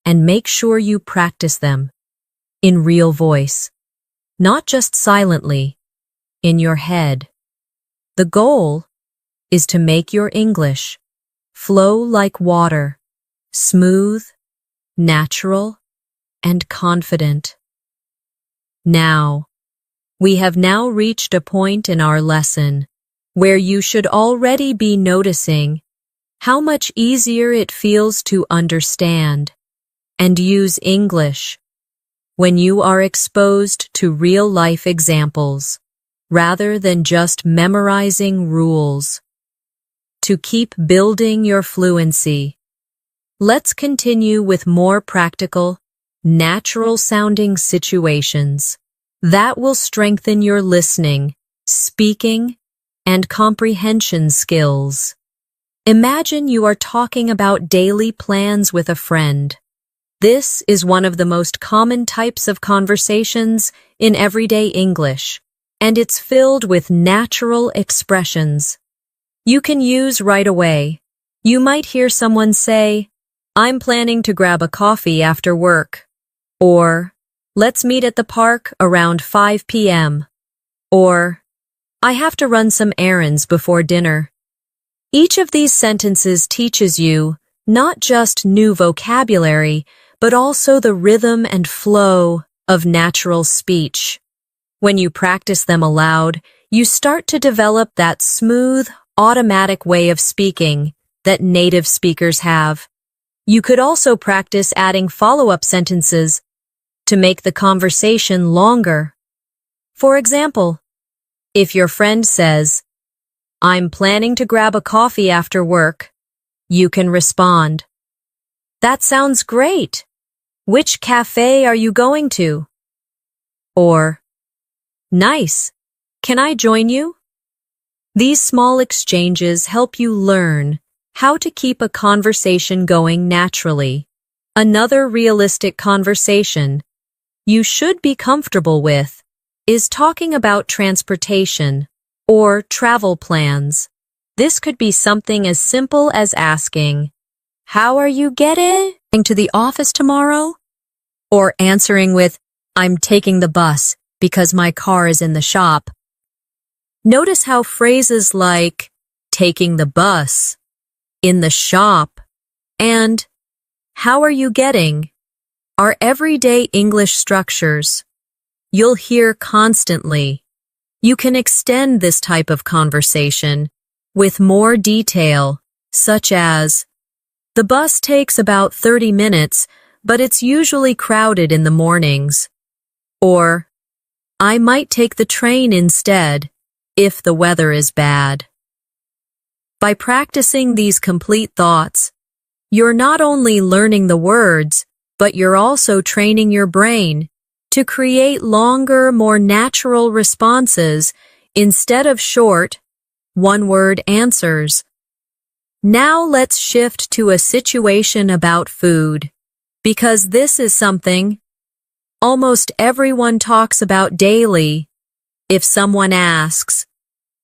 and make sure you practice them in real voice, not just silently, in your head. The goal is to make your English flow like water, smooth, natural, and confident. Now, we have now reached a point in our lesson where you should already be noticing how much easier it feels to understand and use English when you are exposed to real-life examples rather than just memorizing rules. To keep building your fluency, let's continue with more practical, natural-sounding situations that will strengthen your listening, speaking, and comprehension skills. Imagine you are talking about daily plans with a friend. This is one of the most common types of conversations in everyday English, and it's filled with natural expressions you can use right away. You might hear someone say, "I'm planning to grab a coffee after work," or "Let's meet at the park around 5 p.m., or "I have to run some errands before dinner." Each of these sentences teaches you not just new vocabulary, but also the rhythm and flow of natural speech. When you practice them aloud, you start to develop that smooth, automatic way of speaking that native speakers have. You could also practice adding follow-up sentences to make the conversation longer. For example, if your friend says, "I'm planning to grab a coffee after work," you can respond, "That sounds great. Which cafe are you going to?" Or, "Nice. Can I join you?" These small exchanges help you learn how to keep a conversation going naturally. Another realistic conversation you should be comfortable with is talking about transportation or travel plans. This could be something as simple as asking, "How are you getting to the office tomorrow?" Or answering with, "I'm taking the bus because my car is in the shop." Notice how phrases like "taking the bus," "in the shop," and "how are you getting" are everyday English structures you'll hear constantly. You can extend this type of conversation with more detail, such as, "The bus takes about 30 minutes, but it's usually crowded in the mornings." Or, "I might take the train instead if the weather is bad." By practicing these complete thoughts, you're not only learning the words, but you're also training your brain to create longer, more natural responses instead of short, one-word answers. Now let's shift to a situation about food, because this is something almost everyone talks about daily. If someone asks,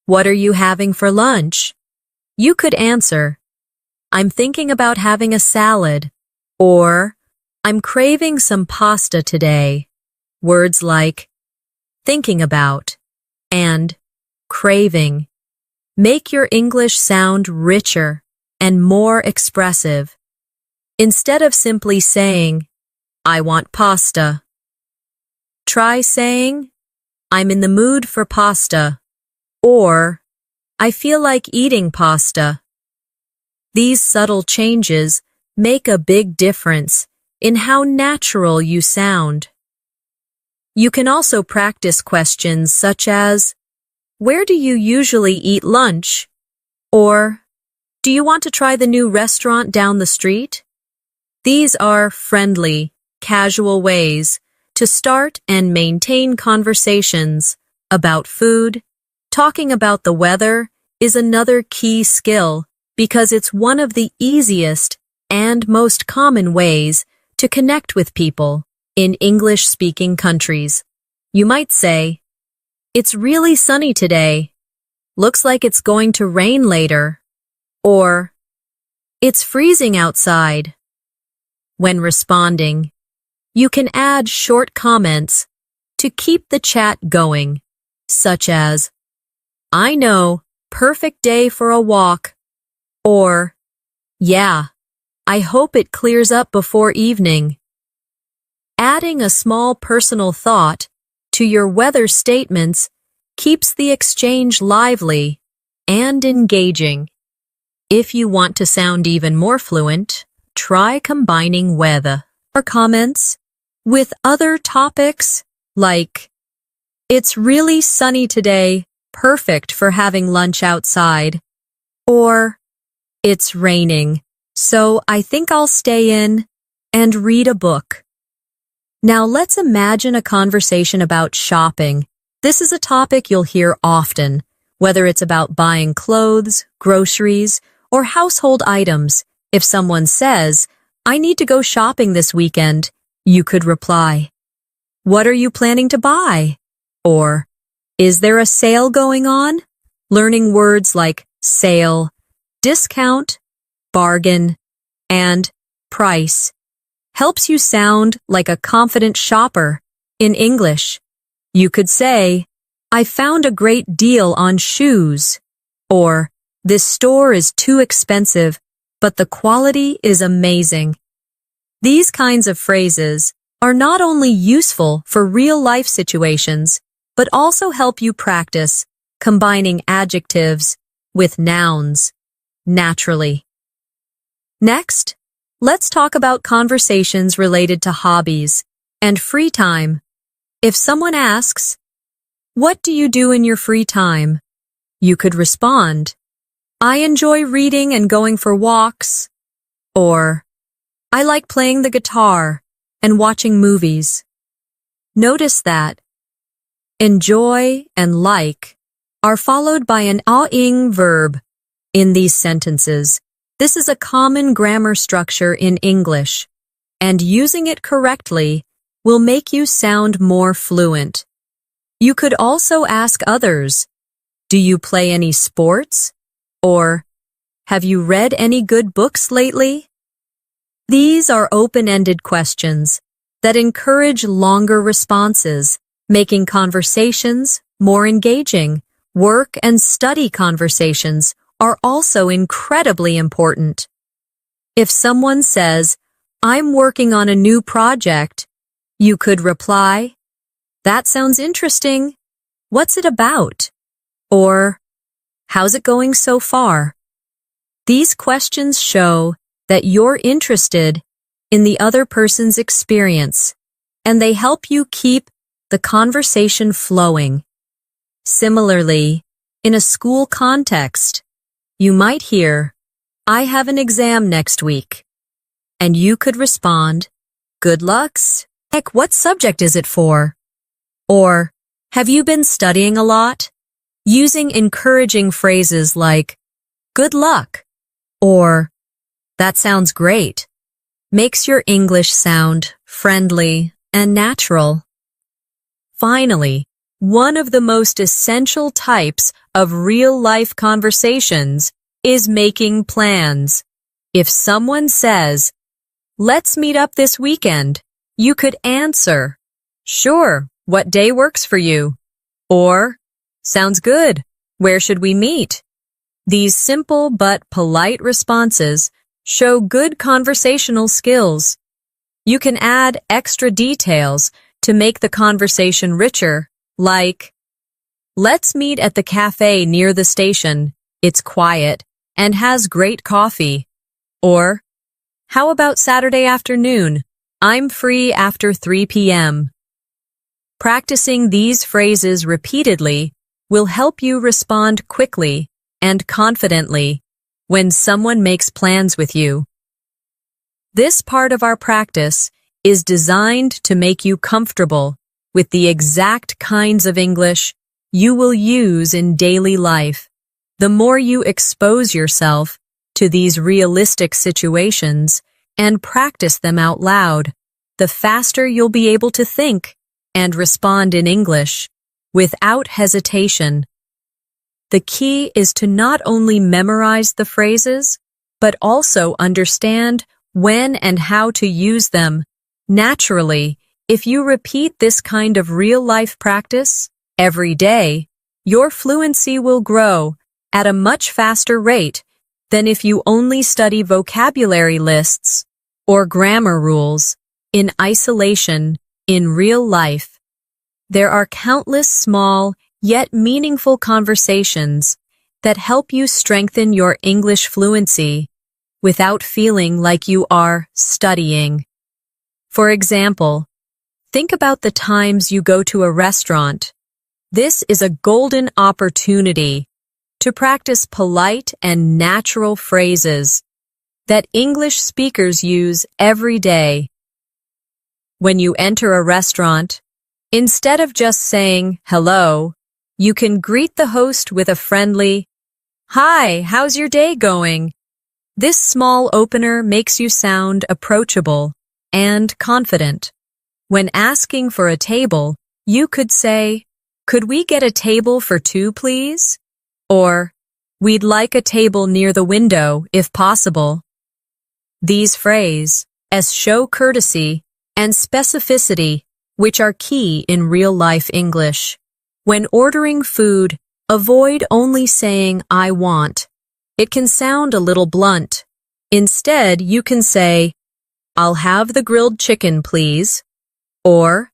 "What are you having for lunch?" you could answer, "I'm thinking about having a salad," or "I'm craving some pasta today." Words like thinking about and craving make your English sound richer and more expressive. Instead of simply saying, "I want pasta," try saying, "I'm in the mood for pasta," or "I feel like eating pasta." These subtle changes make a big difference in how natural you sound. You can also practice questions such as, "Where do you usually eat lunch?" Or, "Do you want to try the new restaurant down the street?" These are friendly, casual ways to start and maintain conversations about food. Talking about the weather is another key skill because it's one of the easiest and most common ways to connect with people in English-speaking countries. You might say, "It's really sunny today. Looks like it's going to rain later." Or, "It's freezing outside." When responding, you can add short comments to keep the chat going, such as, "I know, perfect day for a walk." Or, "Yeah, I hope it clears up before evening." Adding a small personal thought to your weather statements keeps the exchange lively and engaging. If you want to sound even more fluent, try combining weather or comments with other topics like, "It's really sunny today, perfect for having lunch outside." Or, "It's raining, so I think I'll stay in and read a book." Now let's imagine a conversation about shopping. This is a topic you'll hear often, whether it's about buying clothes, groceries, or household items. If someone says, "I need to go shopping this weekend," you could reply, "What are you planning to buy?" Or, "Is there a sale going on?" Learning words like sale, discount, bargain, and price helps you sound like a confident shopper. In English, you could say, "I found a great deal on shoes," or, "This store is too expensive, but the quality is amazing." These kinds of phrases are not only useful for real-life situations, but also help you practice combining adjectives with nouns naturally. Next, let's talk about conversations related to hobbies and free time. If someone asks, "What do you do in your free time?" you could respond, "I enjoy reading and going for walks," or, "I like playing the guitar and watching movies." Notice that enjoy and like are followed by an ing verb in these sentences. This is a common grammar structure in English, and using it correctly will make you sound more fluent. You could also ask others, "Do you play any sports?" Or, "Have you read any good books lately?" These are open-ended questions that encourage longer responses, making conversations more engaging. Work and study conversations are also incredibly important. If someone says, "I'm working on a new project," you could reply, "That sounds interesting. What's it about?" Or, "How's it going so far?" These questions show that you're interested in the other person's experience, and they help you keep the conversation flowing. Similarly, in a school context, you might hear, "I have an exam next week," and you could respond, "Good lucks. Heck, what subject is it for?" Or, "Have you been studying a lot?" Using encouraging phrases like, "Good luck," or, "That sounds great," makes your English sound friendly and natural. Finally, one of the most essential types of real-life conversations is making plans. If someone says, "Let's meet up this weekend," you could answer, "Sure, what day works for you?" Or, "Sounds good, where should we meet?" These simple but polite responses show good conversational skills. You can add extra details to make the conversation richer, like, "Let's meet at the cafe near the station. It's quiet and has great coffee." Or, "How about Saturday afternoon? I'm free after 3 p.m. Practicing these phrases repeatedly will help you respond quickly and confidently when someone makes plans with you. This part of our practice is designed to make you comfortable with the exact kinds of English you will use in daily life. The more you expose yourself to these realistic situations and practice them out loud, the faster you'll be able to think and respond in English without hesitation. The key is to not only memorize the phrases, but also understand when and how to use them. Naturally, if you repeat this kind of real-life practice every day, your fluency will grow at a much faster rate than if you only study vocabulary lists or grammar rules in isolation in real life. There are countless small yet meaningful conversations that help you strengthen your English fluency without feeling like you are studying. For example, think about the times you go to a restaurant. This is a golden opportunity to practice polite and natural phrases that English speakers use every day. When you enter a restaurant, instead of just saying hello, you can greet the host with a friendly, "Hi, how's your day going?" This small opener makes you sound approachable and confident. When asking for a table, you could say, "Could we get a table for 2, please?" Or, "We'd like a table near the window, if possible." These phrases show courtesy and specificity, which are key in real-life English. When ordering food, avoid only saying, "I want." It can sound a little blunt. Instead, you can say, "I'll have the grilled chicken, please." Or,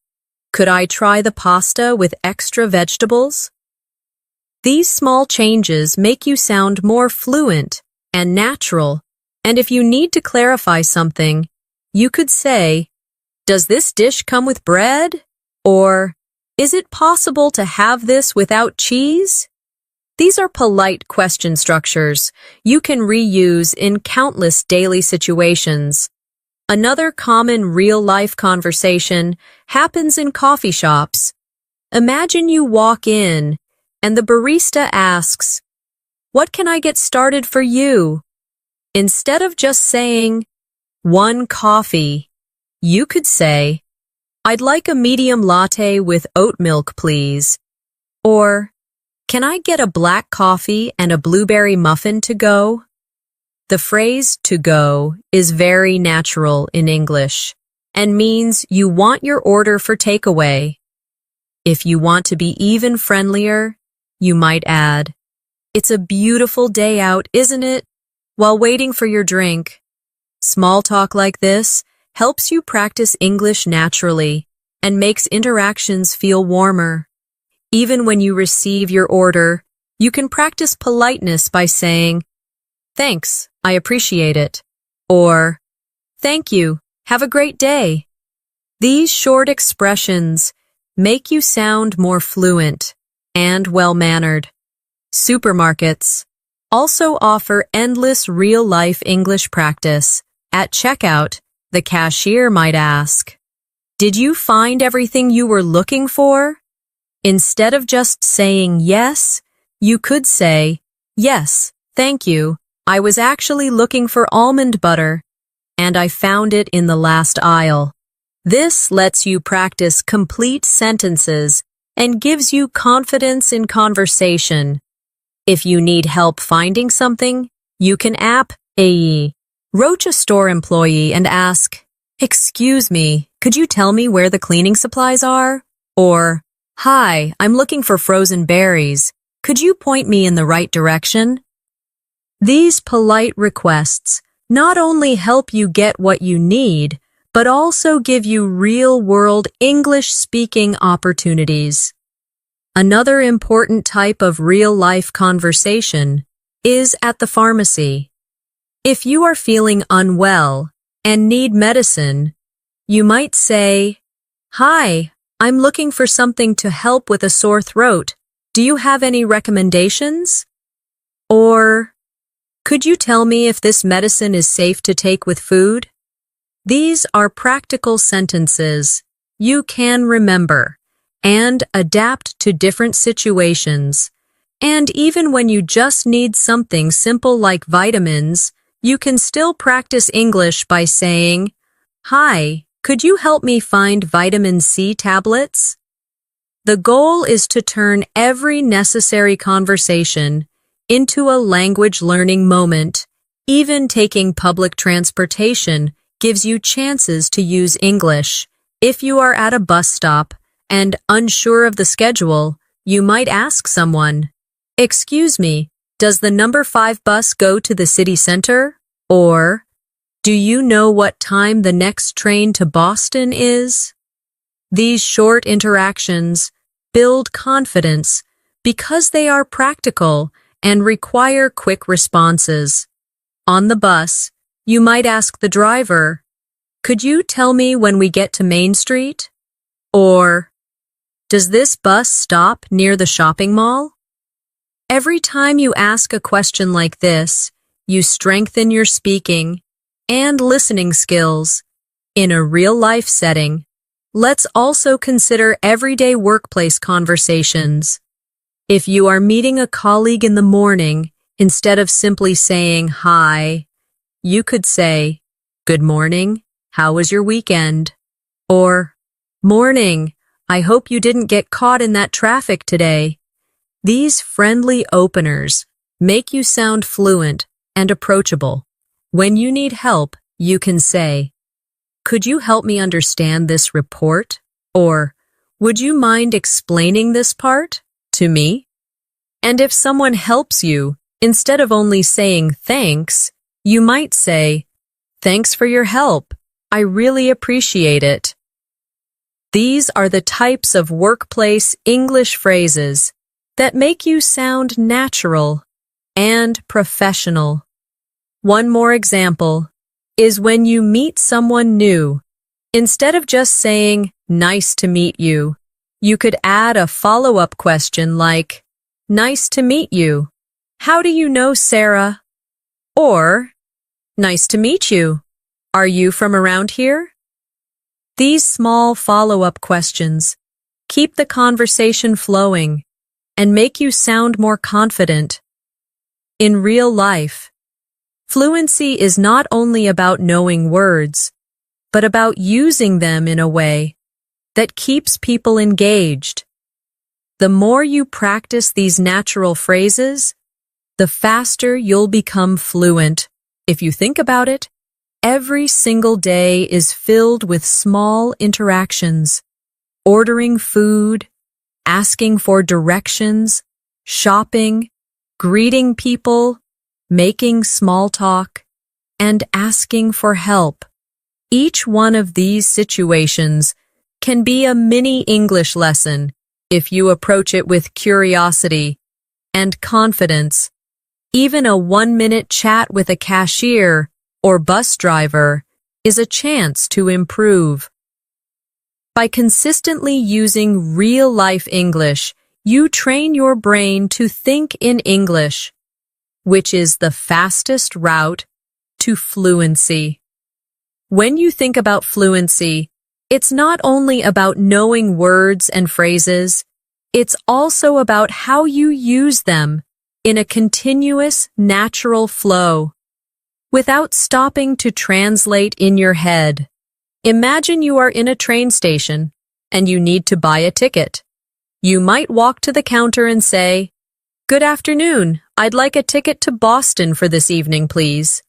"Could I try the pasta with extra vegetables?" These small changes make you sound more fluent and natural, and if you need to clarify something, you could say, "Does this dish come with bread?" Or, "Is it possible to have this without cheese?" These are polite question structures you can reuse in countless daily situations. Another common real-life conversation happens in coffee shops. Imagine you walk in and the barista asks, "What can I get started for you?" Instead of just saying, "1 coffee," you could say, "I'd like a medium latte with oat milk, please." Or, "Can I get a black coffee and a blueberry muffin to go?" The phrase "to go" is very natural in English and means you want your order for takeaway. If you want to be even friendlier, you might add, "It's a beautiful day out, isn't it?" while waiting for your drink. Small talk like this helps you practice English naturally and makes interactions feel warmer. Even when you receive your order, you can practice politeness by saying, "Thanks, I appreciate it," or "Thank you, have a great day." These short expressions make you sound more fluent and well-mannered. Supermarkets also offer endless real-life English practice. At checkout, the cashier might ask, "Did you find everything you were looking for?" Instead of just saying yes, you could say, "Yes, thank you. I was actually looking for almond butter, and I found it in the last aisle." This lets you practice complete sentences and gives you confidence in conversation. If you need help finding something, you can approach a store employee and ask, "Excuse me, could you tell me where the cleaning supplies are?" Or, "Hi, I'm looking for frozen berries. Could you point me in the right direction?" These polite requests not only help you get what you need, but also give you real-world English-speaking opportunities. Another important type of real-life conversation is at the pharmacy. If you are feeling unwell and need medicine, You might say, "Hi, I'm looking for something to help with a sore throat. Do you have any recommendations?" Or, "Could you tell me if this medicine is safe to take with food?" These are practical sentences you can remember and adapt to different situations. And even when you just need something simple like vitamins, you can still practice English by saying, "Hi, could you help me find vitamin C tablets?" The goal is to turn every necessary conversation into a language learning moment. Even taking public transportation gives you chances to use English. If you are at a bus stop and unsure of the schedule, you might ask someone, "Excuse me, does the number 5 bus go to the city center?" Or, "Do you know what time the next train to Boston is?" These short interactions build confidence because they are practical and require quick responses. On the bus, you might ask the driver, "Could you tell me when we get to Main Street?" Or, "Does this bus stop near the shopping mall?" Every time you ask a question like this, you strengthen your speaking and listening skills in a real-life setting. Let's also consider everyday workplace conversations. If you are meeting a colleague in the morning, instead of simply saying hi, you could say, "Good morning, how was your weekend?" Or, "Morning, I hope you didn't get caught in that traffic today." These friendly openers make you sound fluent and approachable. When you need help, you can say, "Could you help me understand this report?" Or, "Would you mind explaining this part to me?" And if someone helps you, instead of only saying thanks, you might say, "Thanks for your help. I really appreciate it." These are the types of workplace English phrases that make you sound natural and professional. One more example is when you meet someone new. Instead of just saying, "Nice to meet you," you could add a follow-up question like, "Nice to meet you. How do you know Sarah?" Or, "Nice to meet you. Are you from around here?" These small follow-up questions keep the conversation flowing and make you sound more confident. In real life, fluency is not only about knowing words, but about using them in a way that keeps people engaged. The more you practice these natural phrases, the faster you'll become fluent. If you think about it, every single day is filled with small interactions. Ordering food, asking for directions, shopping, greeting people, making small talk, and asking for help. Each one of these situations can be a mini English lesson if you approach it with curiosity and confidence. Even a 1-minute chat with a cashier or bus driver is a chance to improve. By consistently using real-life English, you train your brain to think in English, which is the fastest route to fluency. When you think about fluency, it's not only about knowing words and phrases, it's also about how you use them in a continuous, natural flow, without stopping to translate in your head. Imagine you are in a train station and you need to buy a ticket. You might walk to the counter and say, "Good afternoon, I'd like a ticket to Boston for this evening, please."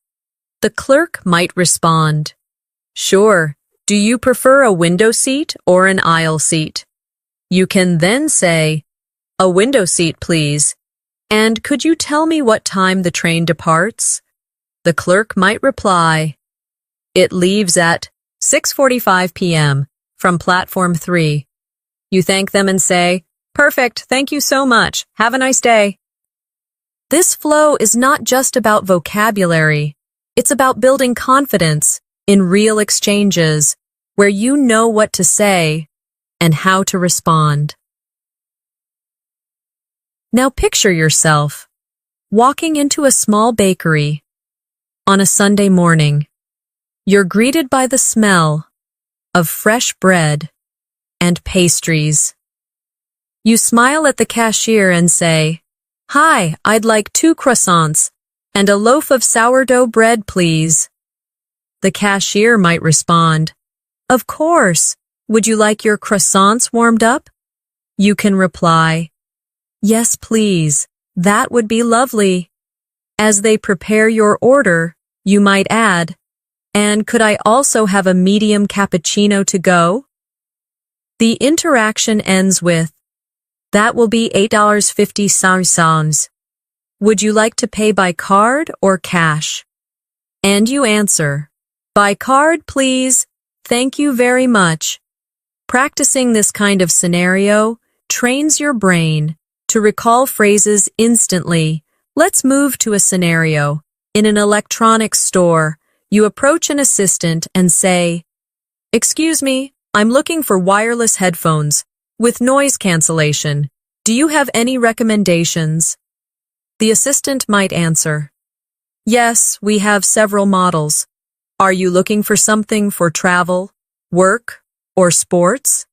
The clerk might respond, "Sure, do you prefer a window seat or an aisle seat?" You can then say, "A window seat, please. And could you tell me what time the train departs?" The clerk might reply, "It leaves at 6:45 p.m. from platform 3. You thank them and say, "Perfect, thank you so much. Have a nice day." This flow is not just about vocabulary. It's about building confidence in real exchanges. where you know what to say and how to respond. Now picture yourself walking into a small bakery on a Sunday morning. You're greeted by the smell of fresh bread and pastries. You smile at the cashier and say, "Hi, I'd like 2 croissants and a loaf of sourdough bread, please." The cashier might respond, "Of course. Would you like your croissants warmed up?" You can reply, "Yes, please. That would be lovely." As they prepare your order, you might add, "And could I also have a medium cappuccino to go?" The interaction ends with, "That will be $8.50. Would you like to pay by card or cash?" And you answer, "By card, please. Thank you very much." Practicing this kind of scenario trains your brain to recall phrases instantly. Let's move to a scenario. In an electronics store, you approach an assistant and say, "Excuse me, I'm looking for wireless headphones with noise cancellation. Do you have any recommendations?" The assistant might answer, "Yes, we have several models. Are you looking for something for travel, work, or sports?"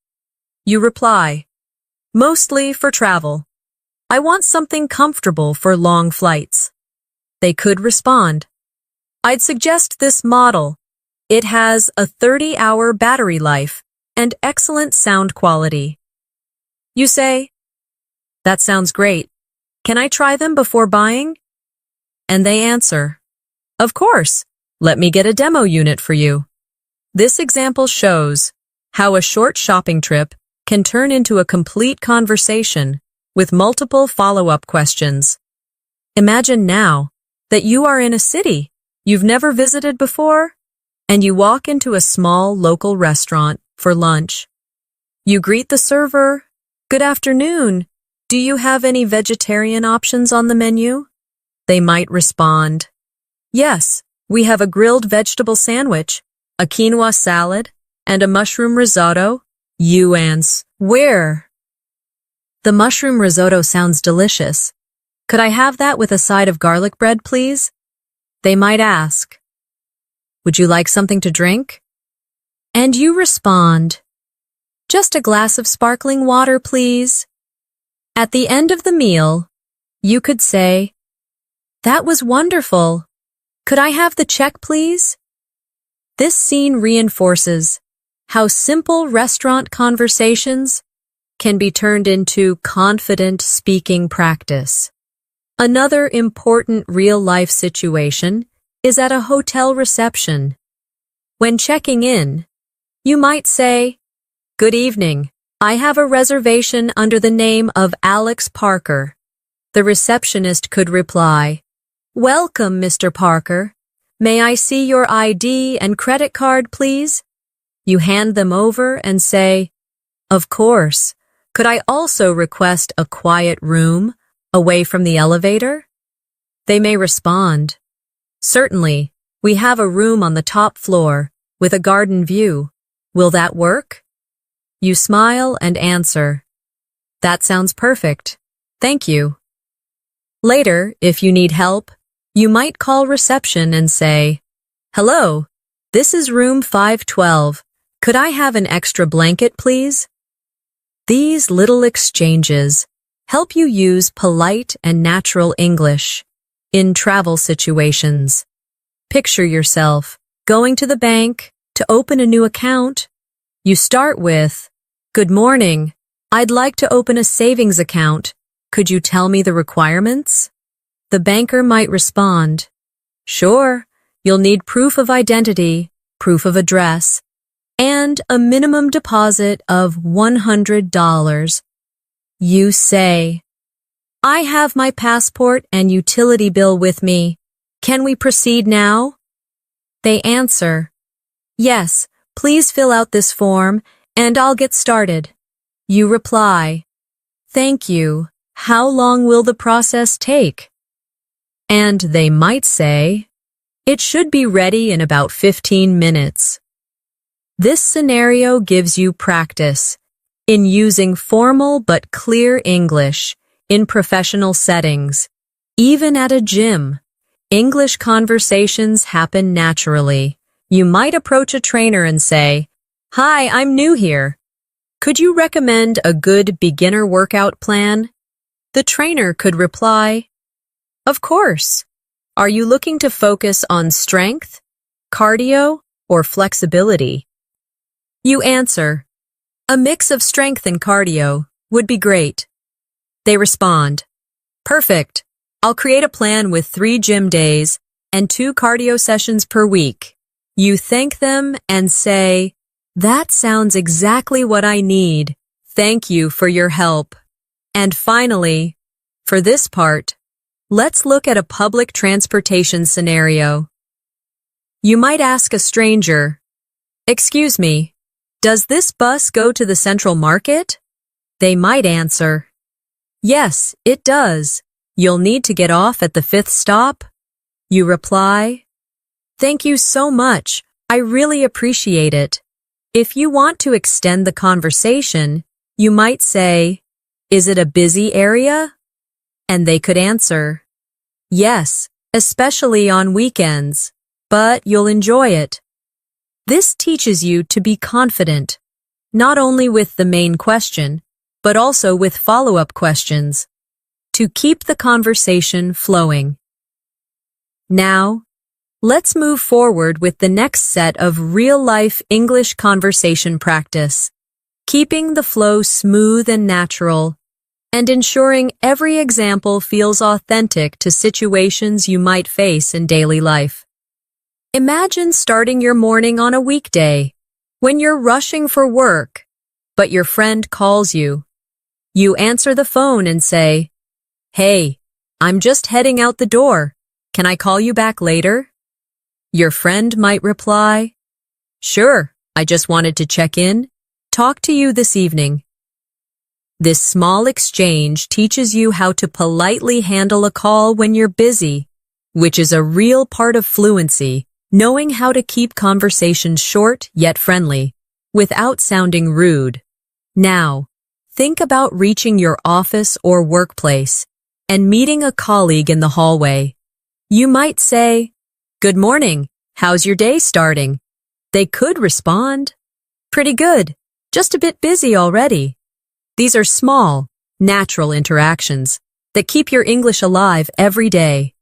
You reply, "Mostly for travel. I want something comfortable for long flights." They could respond, "I'd suggest this model. It has a 30-hour battery life and excellent sound quality." You say, "That sounds great. Can I try them before buying?" And they answer, "Of course. Let me get a demo unit for you." This example shows how a short shopping trip can turn into a complete conversation with multiple follow-up questions. Imagine now that you are in a city you've never visited before, and you walk into a small local restaurant for lunch. You greet the server, "Good afternoon. Do you have any vegetarian options on the menu?" They might respond, "Yes, we have a grilled vegetable sandwich, a quinoa salad, and a mushroom risotto." You answer, "Where?" "The mushroom risotto sounds delicious. Could I have that with a side of garlic bread, please?" They might ask, "Would you like something to drink?" And you respond, "Just a glass of sparkling water, please." At the end of the meal, you could say, "That was wonderful. Could I have the check, please?" This scene reinforces how simple restaurant conversations can be turned into confident speaking practice. Another important real-life situation is at a hotel reception. When checking in, you might say, "Good evening. I have a reservation under the name of Alex Parker." The receptionist could reply, "Welcome, Mr. Parker. May I see your ID and credit card, please?" You hand them over and say, "Of course. Could I also request a quiet room away from the elevator?" They may respond, "Certainly, we have a room on the top floor with a garden view. Will that work?" You smile and answer, "That sounds perfect. Thank you." Later, if you need help, you might call reception and say, "Hello, this is room 512. Could I have an extra blanket, please?" These little exchanges help you use polite and natural English in travel situations. Picture yourself going to the bank to open a new account. You start with, "Good morning. I'd like to open a savings account. Could you tell me the requirements?" The banker might respond, "Sure. You'll need proof of identity, proof of address, and a minimum deposit of $100. You say, "I have my passport and utility bill with me. Can we proceed now?" They answer, "Yes, please fill out this form and I'll get started." You reply, "Thank you. How long will the process take?" And they might say, "It should be ready in about 15 minutes. This scenario gives you practice in using formal but clear English in professional settings. Even at a gym, English conversations happen naturally. You might approach a trainer and say, "Hi, I'm new here. Could you recommend a good beginner workout plan?" The trainer could reply, "Of course. Are you looking to focus on strength, cardio, or flexibility?" You answer, "A mix of strength and cardio would be great." They respond, "Perfect. I'll create a plan with 3 gym days and 2 cardio sessions per week." You thank them and say, "That sounds exactly what I need. Thank you for your help." And finally, for this part, let's look at a public transportation scenario. You might ask a stranger, "Excuse me, does this bus go to the Central Market?" They might answer, "Yes, it does. You'll need to get off at the 5th stop." You reply, "Thank you so much. I really appreciate it." If you want to extend the conversation, you might say, "Is it a busy area?" And they could answer, "Yes, especially on weekends, but you'll enjoy it." This teaches you to be confident, not only with the main question, but also with follow-up questions, to keep the conversation flowing. Now, let's move forward with the next set of real-life English conversation practice, keeping the flow smooth and natural, and ensuring every example feels authentic to situations you might face in daily life. Imagine starting your morning on a weekday, when you're rushing for work, but your friend calls you. You answer the phone and say, "Hey, I'm just heading out the door. Can I call you back later?" Your friend might reply, "Sure, I just wanted to check in. Talk to you this evening." This small exchange teaches you how to politely handle a call when you're busy, which is a real part of fluency, knowing how to keep conversations short yet friendly, without sounding rude. Now, think about reaching your office or workplace and meeting a colleague in the hallway. You might say, "Good morning. How's your day starting?" They could respond, "Pretty good. Just a bit busy already." These are small, natural interactions that keep your English alive every day.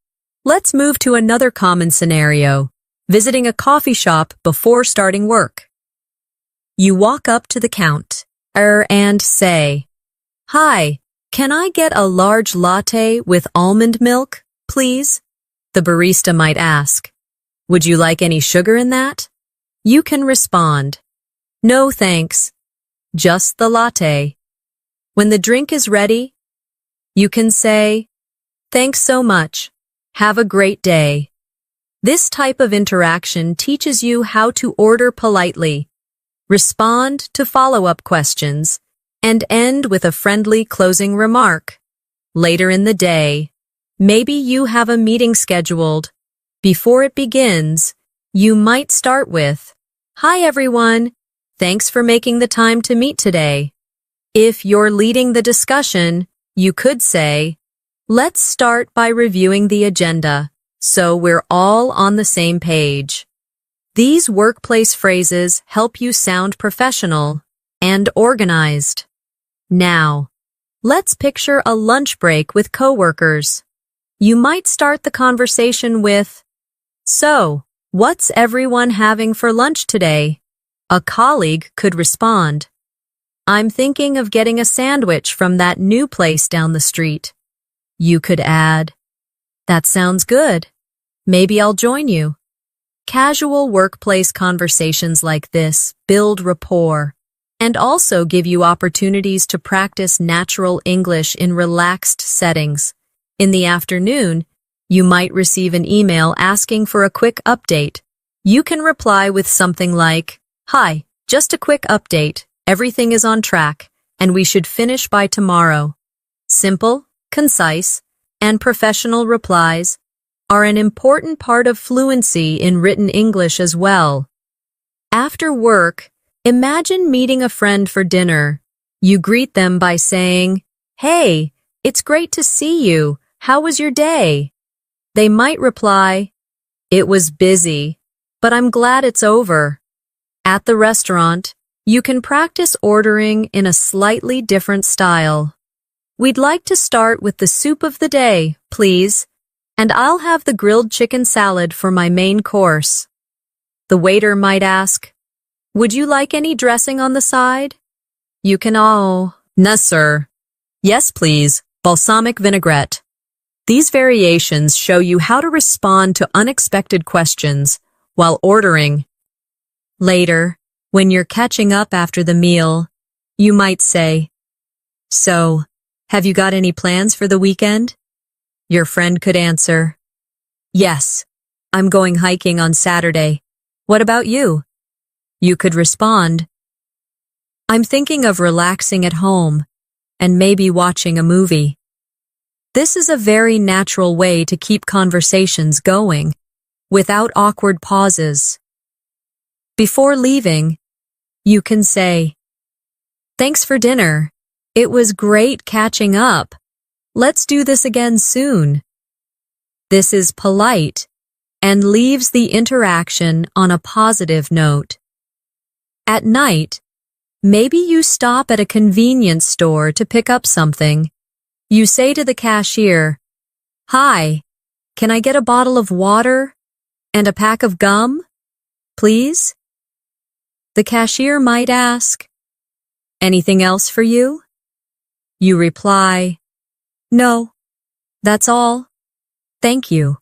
Let's move to another common scenario, visiting a coffee shop before starting work. You walk up to the counter and say, "Hi, can I get a large latte with almond milk, please?" The barista might ask, "Would you like any sugar in that?" You can respond, "No thanks, just the latte." When the drink is ready, you can say, "Thanks so much. Have a great day." This type of interaction teaches you how to order politely, respond to follow-up questions, and end with a friendly closing remark. Later in the day, maybe you have a meeting scheduled. Before it begins, you might start with, "Hi everyone, thanks for making the time to meet today." If you're leading the discussion, you could say, "Let's start by reviewing the agenda, so we're all on the same page." These workplace phrases help you sound professional and organized. Now, let's picture a lunch break with coworkers. You might start the conversation with, "So, what's everyone having for lunch today?" A colleague could respond, "I'm thinking of getting a sandwich from that new place down the street." You could add, "That sounds good. Maybe I'll join you." Casual workplace conversations like this build rapport and also give you opportunities to practice natural English in relaxed settings. In the afternoon, you might receive an email asking for a quick update. You can reply with something like, "Hi, just a quick update. Everything is on track, and we should finish by tomorrow." Simple, concise, and professional replies are an important part of fluency in written English as well. After work, imagine meeting a friend for dinner. You greet them by saying, "Hey, it's great to see you. How was your day?" They might reply, "It was busy, but I'm glad it's over." At the restaurant, you can practice ordering in a slightly different style. "We'd like to start with the soup of the day, please, and I'll have the grilled chicken salad for my main course." The waiter might ask, "Would you like any dressing on the side?" You can "No, sir." "Yes, please, balsamic vinaigrette." These variations show you how to respond to unexpected questions while ordering. Later, when you're catching up after the meal, you might say, "So, have you got any plans for the weekend?" Your friend could answer, "Yes, I'm going hiking on Saturday. What about you?" You could respond, "I'm thinking of relaxing at home and maybe watching a movie." This is a very natural way to keep conversations going without awkward pauses. Before leaving, you can say, "Thanks for dinner. It was great catching up. Let's do this again soon." This is polite and leaves the interaction on a positive note. At night, maybe you stop at a convenience store to pick up something. You say to the cashier, "Hi, can I get a bottle of water and a pack of gum, please?" The cashier might ask, "Anything else for you?" You reply, "No, that's all. Thank you."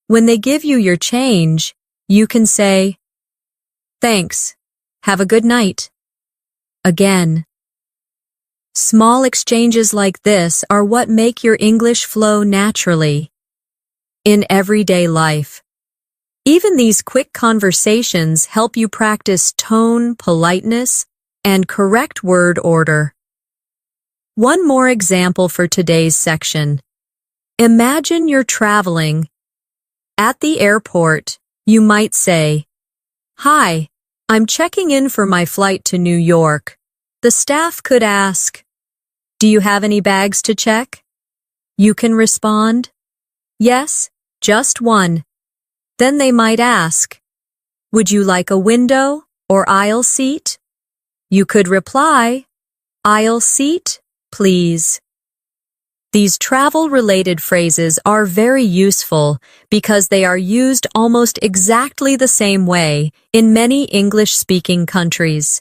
When they give you your change, you can say, "Thanks. Have a good night." Again. Small exchanges like this are what make your English flow naturally. In everyday life, even these quick conversations help you practice tone, politeness, and correct word order. One more example for today's section. Imagine you're traveling. At the airport, you might say, "Hi, I'm checking in for my flight to New York." The staff could ask, "Do you have any bags to check?" You can respond, "Yes, just one." Then they might ask, "Would you like a window or aisle seat?" You could reply, "Aisle seat, please." These travel-related phrases are very useful because they are used almost exactly the same way in many English-speaking countries.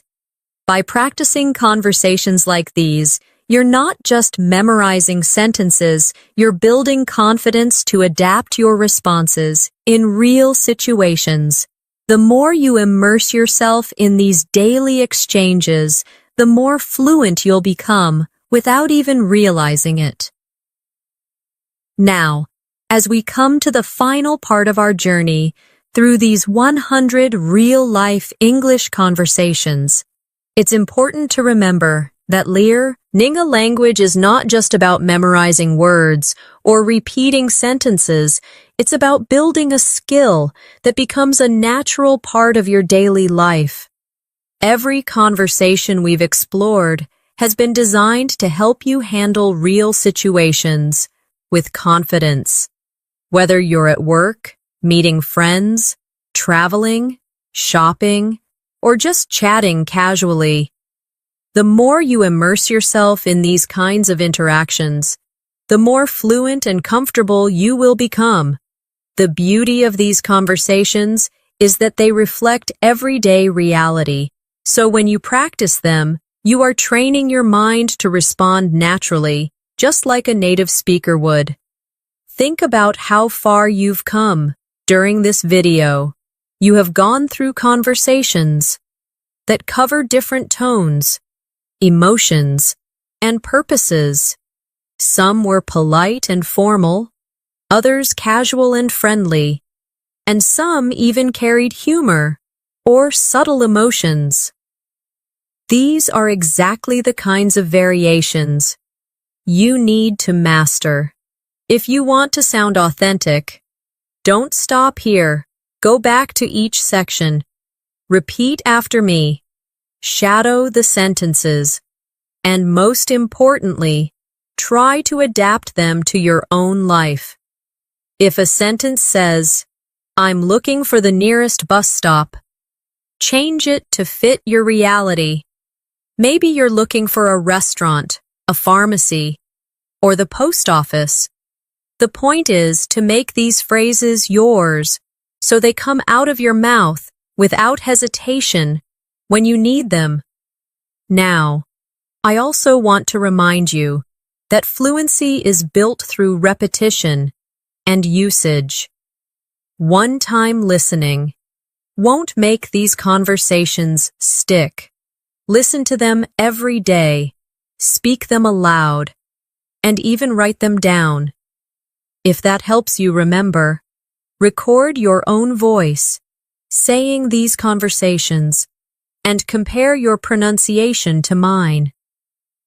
By practicing conversations like these, you're not just memorizing sentences, you're building confidence to adapt your responses in real situations. The more you immerse yourself in these daily exchanges, the more fluent you'll become without even realizing it. Now, as we come to the final part of our journey through these 100 real-life English conversations, it's important to remember that learning a language is not just about memorizing words or repeating sentences. It's about building a skill that becomes a natural part of your daily life. Every conversation we've explored has been designed to help you handle real situations with confidence. Whether you're at work, meeting friends, traveling, shopping, or just chatting casually, the more you immerse yourself in these kinds of interactions, the more fluent and comfortable you will become. The beauty of these conversations is that they reflect everyday reality, so when you practice them, you are training your mind to respond naturally, just like a native speaker would. Think about how far you've come during this video. You have gone through conversations that cover different tones, emotions, and purposes. Some were polite and formal, others casual and friendly, and some even carried humor or subtle emotions. These are exactly the kinds of variations you need to master. If you want to sound authentic, don't stop here. Go back to each section. Repeat after me. Shadow the sentences. And most importantly, try to adapt them to your own life. If a sentence says, "I'm looking for the nearest bus stop," change it to fit your reality. Maybe you're looking for a restaurant, a pharmacy, or the post office. The point is to make these phrases yours so they come out of your mouth without hesitation when you need them. Now, I also want to remind you that fluency is built through repetition and usage. One-time listening won't make these conversations stick. Listen to them every day, speak them aloud, and even write them down. If that helps you remember, record your own voice, saying these conversations, and compare your pronunciation to mine.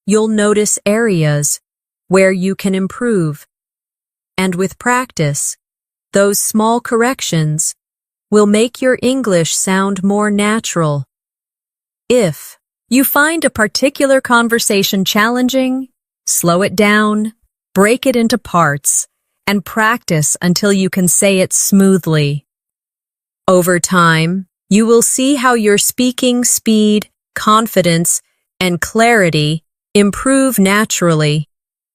You'll notice areas where you can improve. And with practice, those small corrections will make your English sound more natural. If you find a particular conversation challenging, slow it down, break it into parts, and practice until you can say it smoothly. Over time, you will see how your speaking speed, confidence, and clarity improve naturally.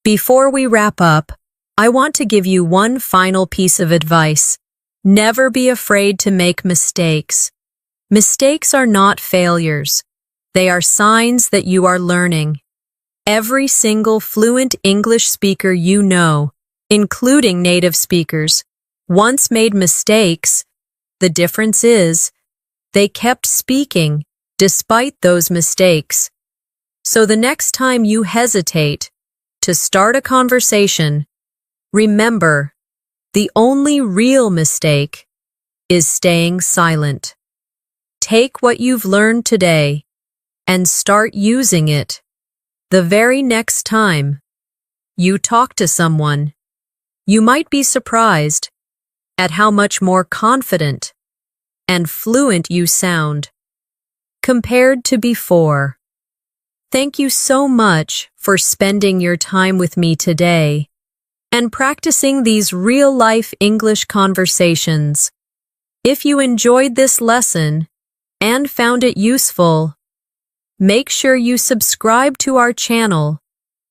Before we wrap up, I want to give you one final piece of advice. Never be afraid to make mistakes. Mistakes are not failures. They are signs that you are learning. Every single fluent English speaker you know, including native speakers, once made mistakes. The difference is, they kept speaking despite those mistakes. So the next time you hesitate to start a conversation, remember, the only real mistake is staying silent. Take what you've learned today and start using it the very next time you talk to someone. You might be surprised at how much more confident and fluent you sound compared to before. Thank you so much for spending your time with me today and practicing these real-life English conversations. If you enjoyed this lesson and found it useful, make sure you subscribe to our channel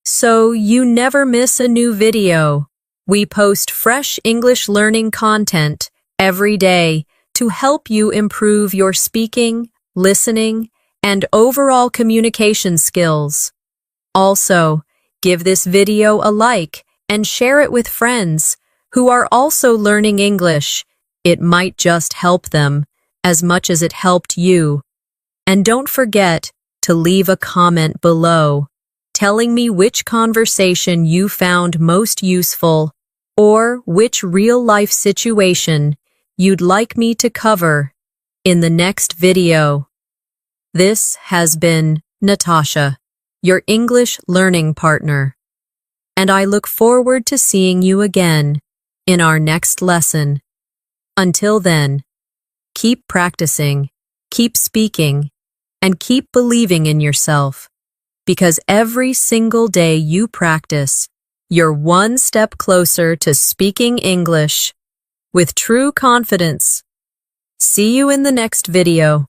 so you never miss a new video. We post fresh English learning content every day to help you improve your speaking, listening, and overall communication skills. Also, give this video a like and share it with friends who are also learning English. It might just help them as much as it helped you. And don't forget to leave a comment below telling me which conversation you found most useful or which real-life situation you'd like me to cover in the next video. This has been Natasha, your English learning partner, and I look forward to seeing you again in our next lesson. Until then, keep practicing, keep speaking, and keep believing in yourself, because every single day you practice, you're one step closer to speaking English with true confidence. See you in the next video.